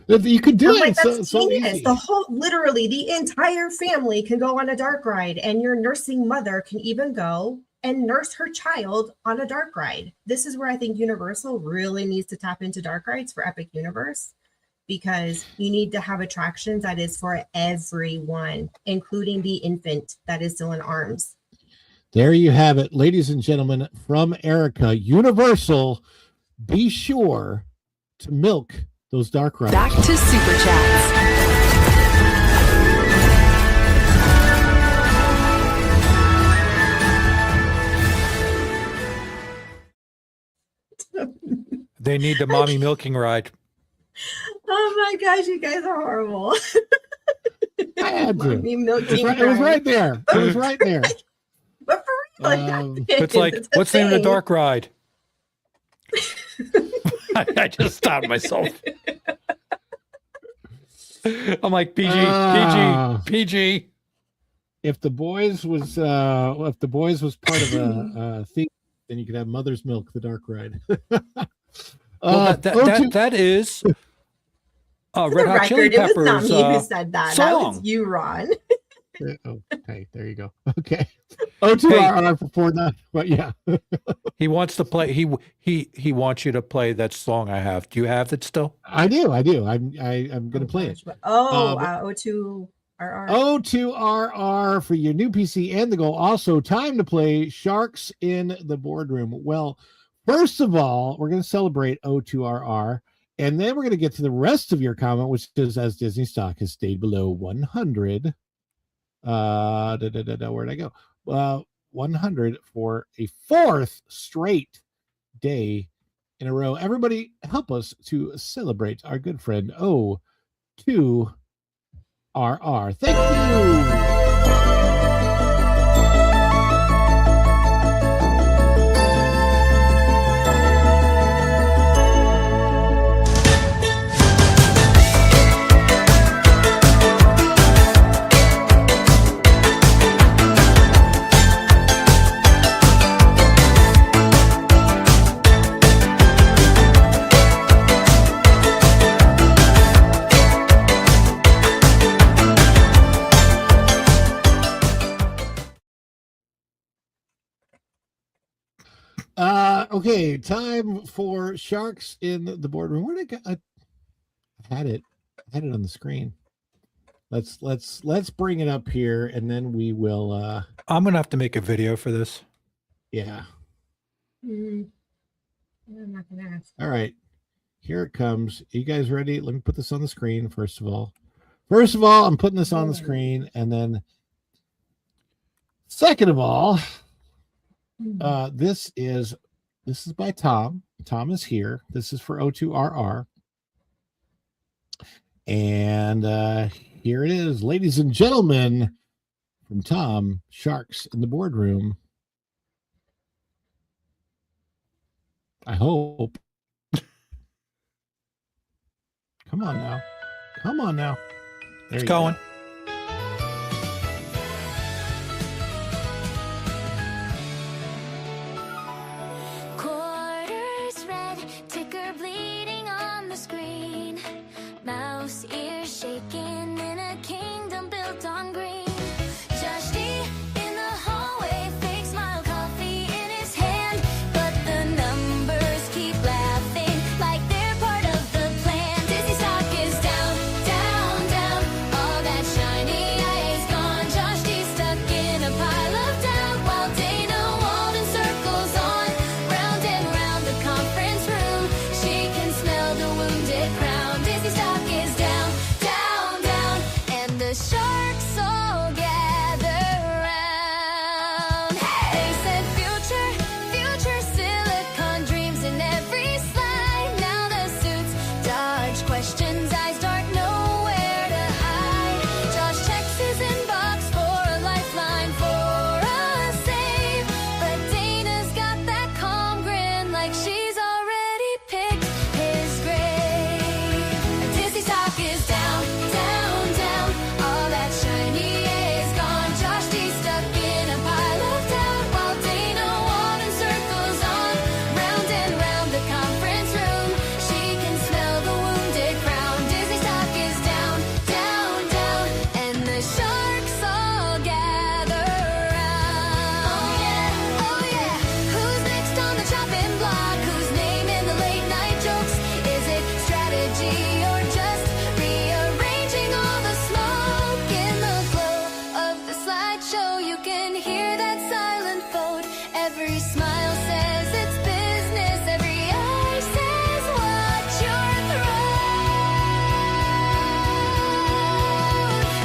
You could do it. That's so genius. easy. Literally the entire family can go on a dark ride, and your nursing mother can even go and nurse her child on a dark ride. This is where I think Universal really needs to tap into dark rides for Epic Universe, because you need to have attractions that is for everyone, including the infant that is still in arms. There you have it, ladies and gentlemen, from Erica. Universal, be sure to milk those dark rides. Back to Super Chats. They need the mommy milking ride. Oh my gosh, you guys are horrible. I had to. Mommy It milking was ride. right there. It was right there. But for real, It's like, it's a what's the name of the thing. dark ride? I just stopped myself. I'm like, PG. If the boys was part of a theme, then you could have Mother's Milk, the dark ride. Well, that is For Red the Hot Chili record, it was not Peppers me who said that. That was song. you, Ron. Okay, there you go. Okay. O2RR for 4-9. But yeah. He wants to play. He wants you to play that song I have. Do you have it still? I do. I'm gonna play it. O2RR. O2RR for your new PC and the goal. Also, time to play Sharks in the Boardroom. Well, first of all, we're going to celebrate O2RR, and then we're going to get to the rest of your comment, which is as Disney stock has stayed below 100. Where'd I go? 100 for a fourth straight day in a row. Everybody, help us to celebrate our good friend O2RR. Thank you. Okay, time for Sharks in the Boardroom. Where did I had it on the screen. Let's bring it up here, and then we will. I'm gonna have to make a video for this. Yeah. I'm not gonna ask. All right, here it comes. Are you guys ready? Let me put this on the screen first of all. I'm putting this on the screen, and then second of all, this is by Tom. Tom is here. This is for O2RR. And here it is, ladies and gentlemen, from Tom, Sharks in the Boardroom. I hope. Come on now. There It's you going. go. Quarters red, ticker bleeding on the screen. Mouse ears shaking in a kingdom built on green. Josh D in the hallway, fake smile, coffee in his hand. But the numbers keep laughing like they're part of the plan. Disney stock is down, down, down. All that shiny eye is gone. Josh D stuck in a pile of doubt while Dana Walden circles on. Round and round the conference room, she can smell the wounded crown. Disney stock is down, down, down, and the sharks all gather round. They said future, future silicon dreams in every slide. Now the suits dodge questions, eyes dark, nowhere to hide. Josh checks his inbox for a lifeline, for a save, but Dana's got that calm grin like she's already picked his grave. Disney stock is down, down, down. All that shiny is gone. Josh D stuck in a pile of doubt while Dana Walden circles on. Round and round the conference room, she can smell the wounded crown. Disney stock is down, down, down, and the sharks all gather round. Oh yeah, oh yeah. Who's next on the chopping block? Whose name in the late night jokes? Is it strategy or just rearranging all the smoke? In the glow of the slideshow, you can hear that silent vote. Every smile says it's business. Every eye says watch your throat.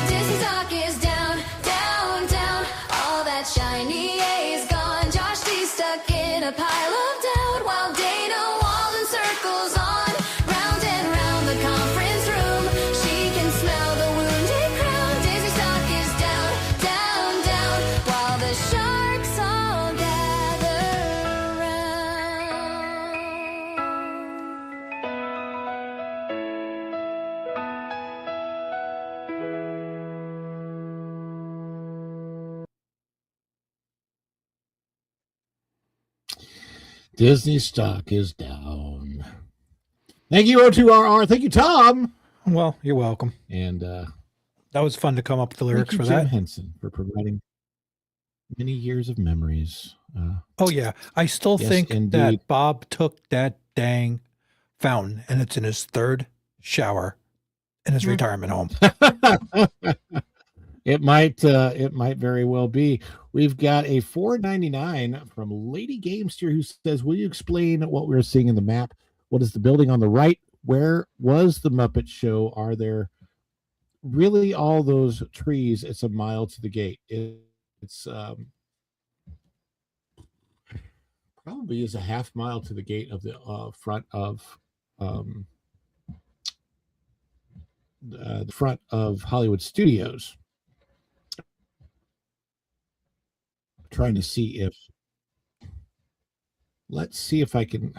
Disney stock is down, down, down. All that shiny A is gone. Josh D stuck in a pile of doubt while Dana Walden circles Disney stock is down. Thank you, O2RR. Thank you, Tom. Well, you're welcome. And that was fun to come up with the lyrics thank you, for Jim that. Henson, for providing many years of memories. Oh yeah, I still yes, think indeed. that Bob took that dang fountain and it's in his third shower in his retirement home. It might very well be. We've got a $4.99 from Lady Gamester who says, "Will you explain what we're seeing in the map? What is the building on the right? Where was the Muppet Show? Are there really all those trees? It's a mile to the gate. It's probably is a half mile to the gate of the front of the front of Hollywood Studios." Trying to see if, let's see if I can,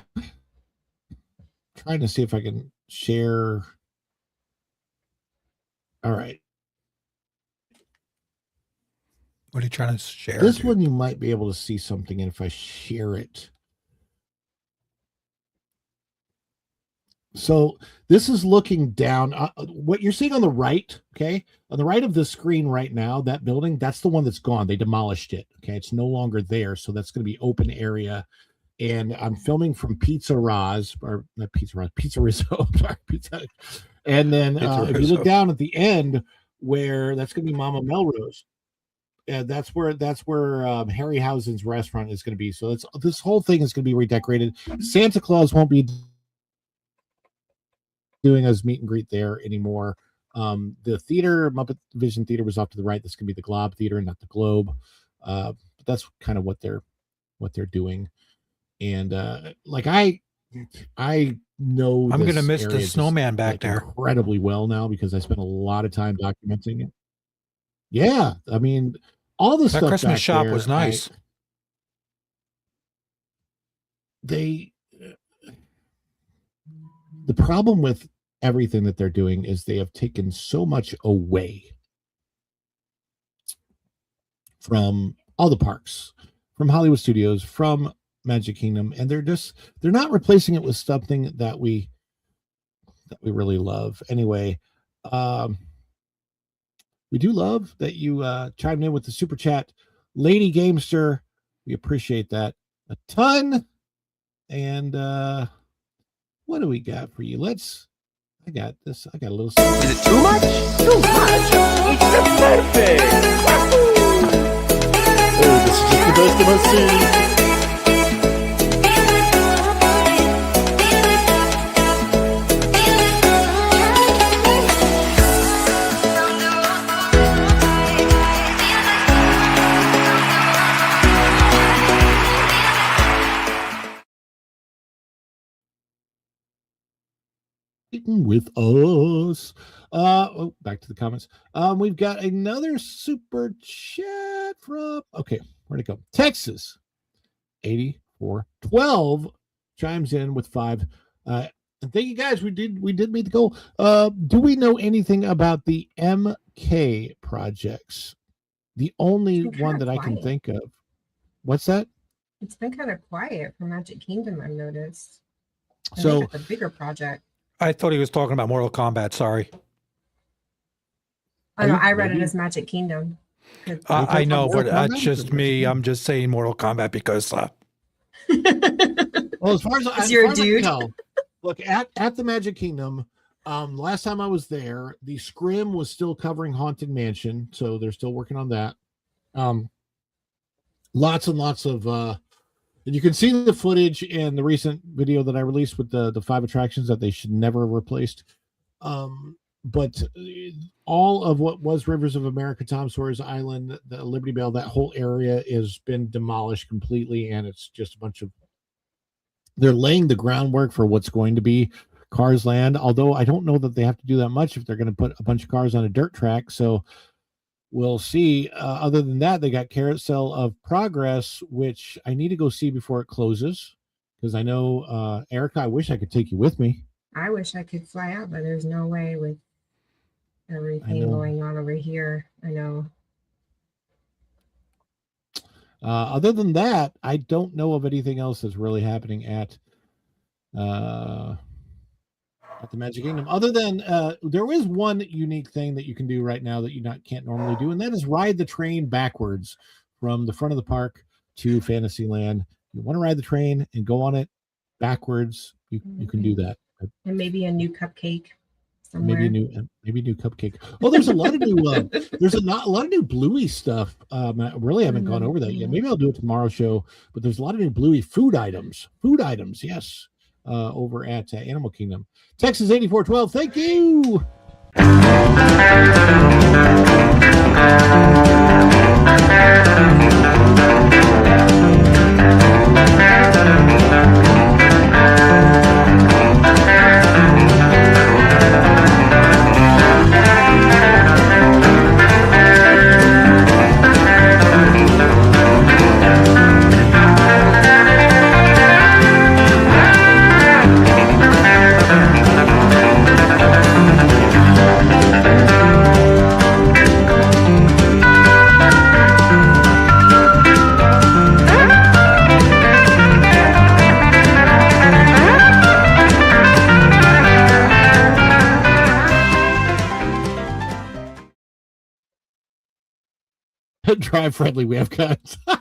trying to see if I can share. All right. What are you trying to share? This dude? one you might be able to see something in if I share it. So this is looking down. What you're seeing on the right, okay, on the right of the screen right now, that building, that's the one that's gone. They demolished it. Okay, it's no longer there, so that's going to be open area. And I'm filming from Pizza Raz, or not Pizza Raz, Pizza Rizzo. Sorry, Pizza. And then if you look down at the end, where that's going to be Mama Melrose. That's where Harryhausen's restaurant is going to be. So this whole thing is going to be redecorated. Santa Claus won't be doing his meet and greet there anymore. The theater, Muppet Vision Theater, was off to the right. This can be the Globe Theater, not the Globe. But that's kind of what they're doing. And like I know I'm going to this miss area the just, snowman back like, there incredibly well now because I spent a lot of time documenting it. Yeah, I mean, all the That stuff Christmas back shop there, was nice. The problem with everything that they're doing is they have taken so much away from all the parks, from Hollywood Studios, from Magic Kingdom, and they're not replacing it with something that we really love. Anyway, we do love that you chimed in with the super chat, Lady Gamester. We appreciate that a ton. And what do we got for you? I got this. I got a little. Is it too much? Too much. It's perfect. Oh, this is just the best of my scene. With us. Back to the comments. We've got another super chat from, okay, where'd it go? Texas 8412 chimes in with 5. And thank you guys. We did meet the goal. Do we know anything about the MK projects? The only one that I can think of. What's that? It's been kind of quiet for Magic Kingdom, I've noticed. So the bigger project. I thought he was talking about Mortal Kombat. Sorry. Oh no, I read it as Magic Kingdom. I know, but that's just me. I'm just saying Mortal Kombat because. Well, as far as you're a I can dude. tell, look at the Magic Kingdom. Last time I was there, the scrim was still covering Haunted Mansion, so they're still working on that. Lots and lots of and you can see the footage in the recent video that I released with the 5 attractions that they should never have replaced. But all of what was Rivers of America, Tom Sawyer's Island, the Liberty Bell, that whole area has been demolished completely, and it's just a bunch of. They're laying the groundwork for what's going to be Cars Land, although I don't know that they have to do that much if they're going to put a bunch of cars on a dirt track. So we'll see. Other than that, they got Carousel of Progress, which I need to go see before it closes because I know, Erica, I wish I could take you with me. I wish I could fly out, but there's no way with everything going on over here. I know. Other than that, I don't know of anything else that's really happening at the Magic Kingdom. Other than there is one unique thing that you can do right now that you can't normally do, and that is ride the train backwards from the front of the park to Fantasyland. You want to ride the train and go on it backwards, you can do that. And maybe a new cupcake somewhere. Maybe a new cupcake. Oh, there's a lot of new there's a lot of new Bluey stuff. I really haven't gone over that yet. Maybe I'll do it tomorrow's show. But there's a lot of new Bluey food items. Yes, over at Animal Kingdom. Texas 8412. Thank you. Drive friendly, we have guns. Oh,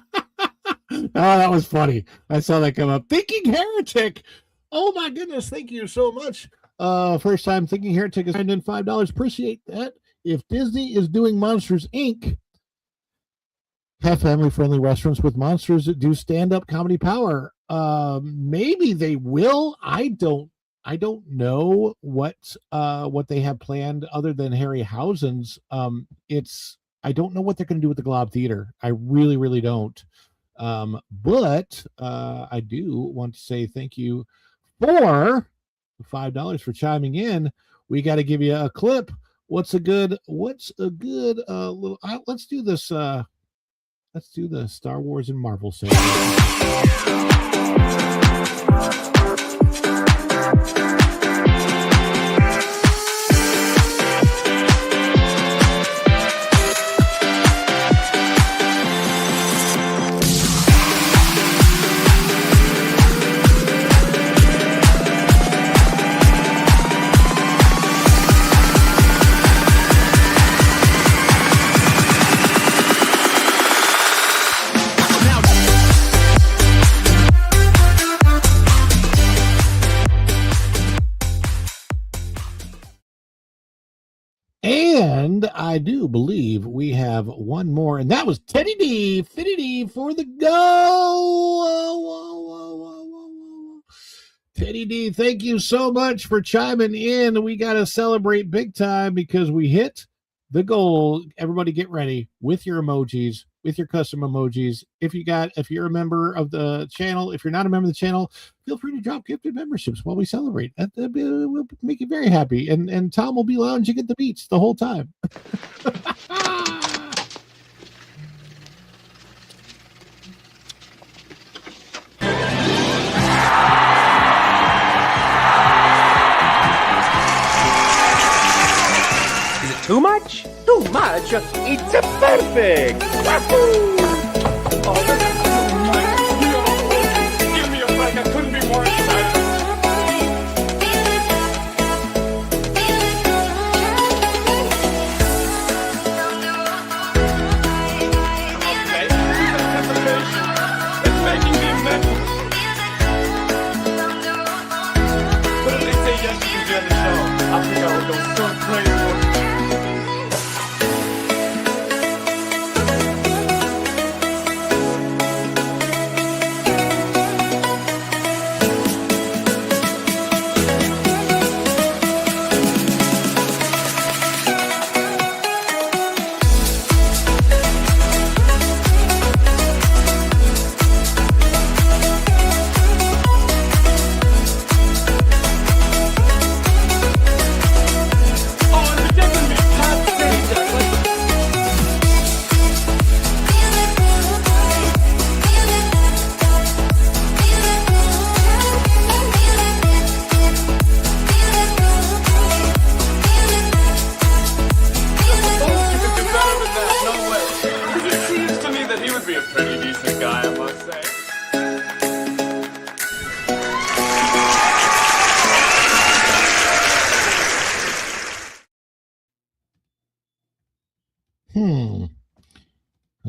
that was funny. I saw that come up. Thinking Heretic. Oh my goodness, thank you so much. First time Thinking Heretic is $5. Appreciate that. If Disney is doing Monsters Inc., have family friendly restaurants with monsters that do stand-up comedy power. Maybe they will. I don't know what they have planned other than Harryhausen's. I don't know what they're going to do with the Glob Theater. I really, really don't. But I do want to say thank you for $5 for chiming in. We got to give you a clip. What's a good little? Let's do this. Let's do the Star Wars and Marvel segment. And I do believe we have one more, and that was Teddy D, Fitty D for the go. Teddy D, thank you so much for chiming in. We got to celebrate big time because we hit the goal. Everybody get ready with your emojis, with your custom emojis. If you're a member of the channel, if you're not a member of the channel, feel free to drop gifted memberships while we celebrate. That will make you very happy. And Tom will be lounging at the beach the whole time. Is it too much? Too much? It's perfect! Wahoo! Oh, this is too much. Give me a break. I couldn't be more excited. Okay, this anticipation is making me mental. But if they say yes, you can be on the show. I think I would go so crazy.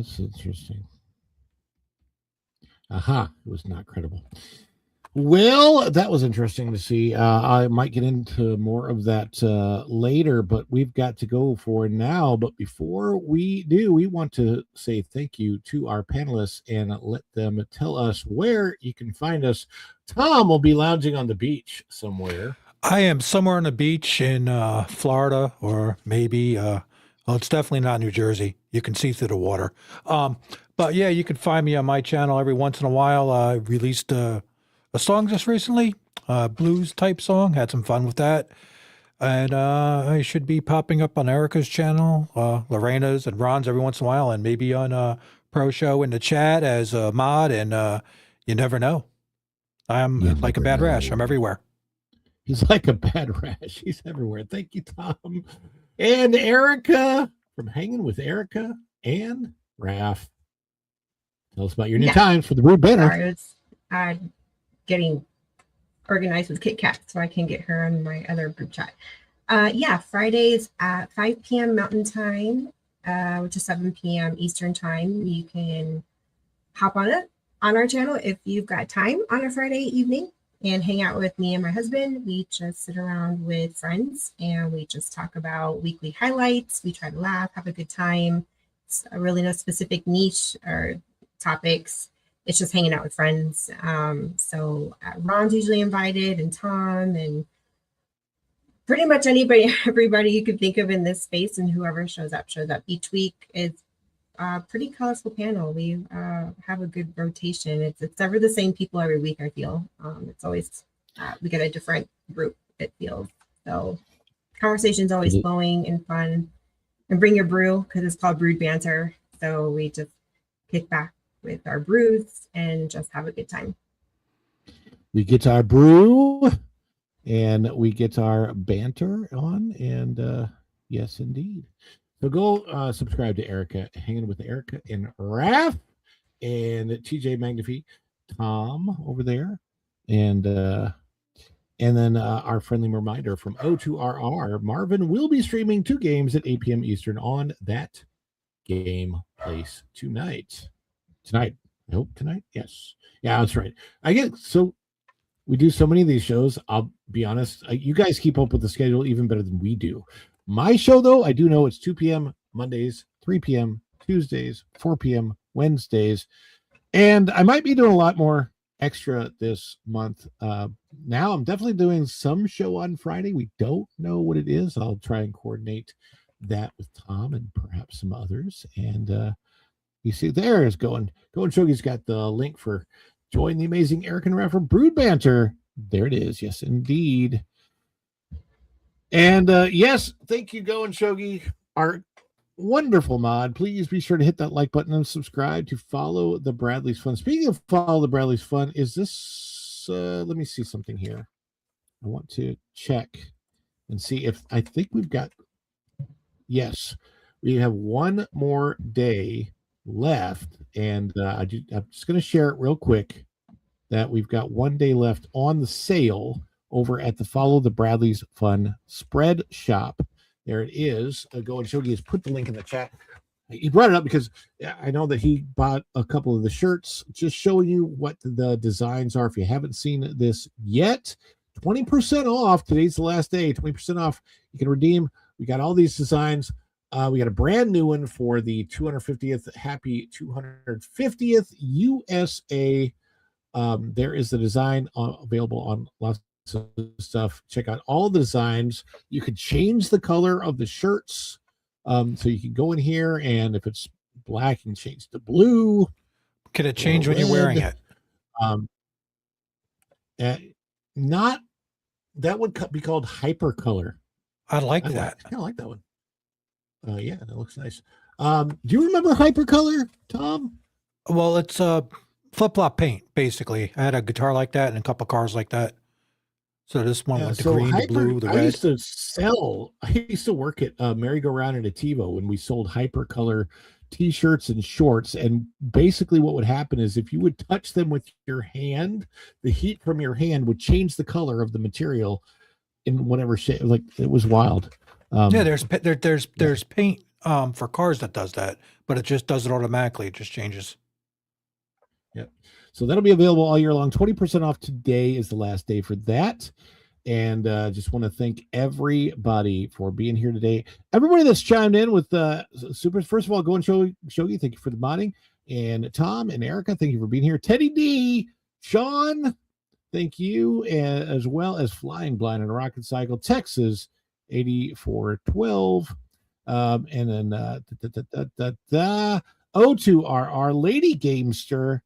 That's interesting. Aha, it was not credible. Well, that was interesting to see. I might get into more of that later, but we've got to go for now. But before we do, we want to say thank you to our panelists and let them tell us where you can find us. Tom will be lounging on the beach somewhere. I am somewhere on the beach in Florida, or maybe, well, it's definitely not New Jersey. You can see through the water. But yeah, you can find me on my channel every once in a while. I released a song just recently, blues type song. Had some fun with that. And I should be popping up on Erica's channel, Lorena's and Ron's every once in a while, and maybe on Pro Show in the chat as a mod. And you never know. I'm like a bad rash. I'm everywhere. He's like a bad rash. He's everywhere. Thank you, Tom. And Erica from Hanging with Erica and Raph. Tell us about your new times for the Brood Banner. Sorry, it's getting organized with Kit Kat so I can get her on my other group chat. Fridays at 5 p.m. Mountain Time, which is 7 p.m. Eastern Time. You can hop on our channel if you've got time on a Friday evening and hang out with me and my husband. We just sit around with friends and we just talk about weekly highlights. We try to laugh, have a good time. It's really no specific niche or topics. It's just hanging out with friends. So Ron's usually invited, and Tom, and pretty much everybody you could think of in this space, and whoever shows up. Each week is a pretty colorful panel. We have a good rotation. It's never the same people every week, I feel. It's always, we get a different group, it feels. So conversation's always flowing and fun. And bring your brew, because it's called Brood Banter. So we just kick back with our brews and just have a good time. We get our brew and we get our banter on, and yes, indeed. So go subscribe to Erica, Hanging with Erica and Raph, and TJ Magnifi, Tom over there, and then our friendly reminder from O2RR, Marvin will be streaming 2 games at 8 p.m. Eastern on that game place tonight. Nope, tonight. Yes. Yeah, that's right. We do so many of these shows. I'll be honest. You guys keep up with the schedule even better than we do. My show, though, I do know it's 2 p.m. Mondays, 3 p.m. Tuesdays, 4 p.m. Wednesdays. And I might be doing a lot more extra this month. Now I'm definitely doing some show on Friday. We don't know what it is. I'll try and coordinate that with Tom and perhaps some others. And you see, there is Going Shogi's got the link for Join the Amazing Eric and Raph for Brood Banter. There it is. Yes, indeed. And yes, thank you, Going Shogi, our wonderful mod. Please be sure to hit that like button and subscribe to Follow the Bradley's Fun. Speaking of Follow the Bradley's Fun, is this, let me see something here. I want to check and see if, I think we've got, yes, we have one more day left, and I'm just going to share it real quick that we've got one day left on the sale over at the Follow the Bradley's Fun spread shop. There it is. Going Shogi has put the link in the chat. He brought it up because I know that he bought a couple of the shirts, just showing you what the designs are. If you haven't seen this yet, 20% off. Today's the last day. 20% off. You can redeem. We got all these designs. We got a brand new one for the 250th. Happy 250th USA. There is the design available on lots of stuff. Check out all the designs. You could change the color of the shirts. So you can go in here, and if it's black, you can change to blue. Can it change when you're wearing it? Not that would be called hyper color. I like that. I like that one. Yeah, that looks nice. Do you remember hypercolor, Tom? Well, it's flip-flop paint, basically. I had a guitar like that and a couple cars like that. So this one went the green, the blue, the red. I used to work at Merry-Go-Round and Ativo when we sold hypercolor T-shirts and shorts. And basically what would happen is if you would touch them with your hand, the heat from your hand would change the color of the material in whatever shape. Like, it was wild. Yeah, there's paint for cars that does that, but it just does it automatically. It just changes. Yep. So that'll be available all year long. 20% off today is the last day for that. And just want to thank everybody for being here today. Everybody that's chimed in with supers. First of all, go and Shogi, thank you for the modding. And Tom and Erica, thank you for being here. Teddy D, Sean, thank you, as well as Flying Blind and Rocket Cycle, Texas 8412. And then O2RR, Lady Gamester.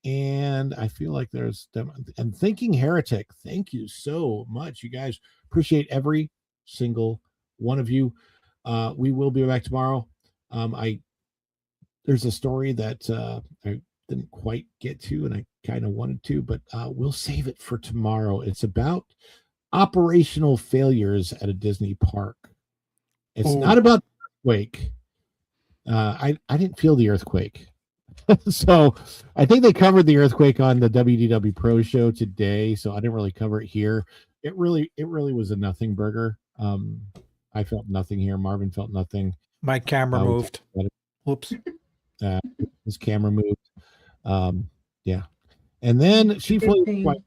And I feel like there's them and Thinking Heretic. Thank you so much. You guys appreciate every single one of you. We will be back tomorrow. There's a story that I didn't quite get to, and I kind of wanted to, but we'll save it for tomorrow. It's about operational failures at a Disney park. It's not about the earthquake. I didn't feel the earthquake. So I think they covered the earthquake on the WDW Pro show today, so I didn't really cover it here. It really was a nothing burger. I felt nothing here. Marvin felt nothing. My camera moved. Whoops. His camera moved. Yeah. And then Chief Starfleet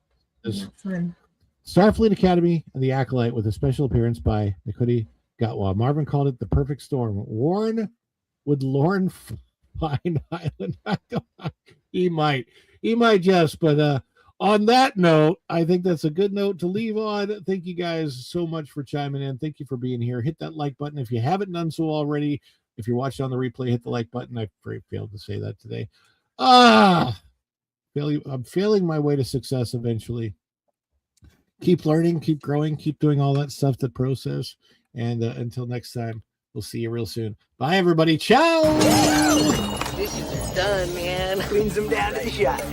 Academy and the Acolyte with a special appearance by Nakuti Gatwa. Marvin called it the perfect storm. Warren would Lauren Fine Island. he might just, but on that note, I think that's a good note to leave on. Thank you guys so much for chiming in. Thank you for being here. Hit that like button if you haven't done so already. If you're watching on the replay, hit the like button. I failed to say that today. I'm failing my way to success eventually. Keep learning, keep growing, keep doing all that stuff that Pro says. And until next time, we'll see you real soon. Bye, everybody. Ciao. Dishes are done, man. Cleans them down to the shot.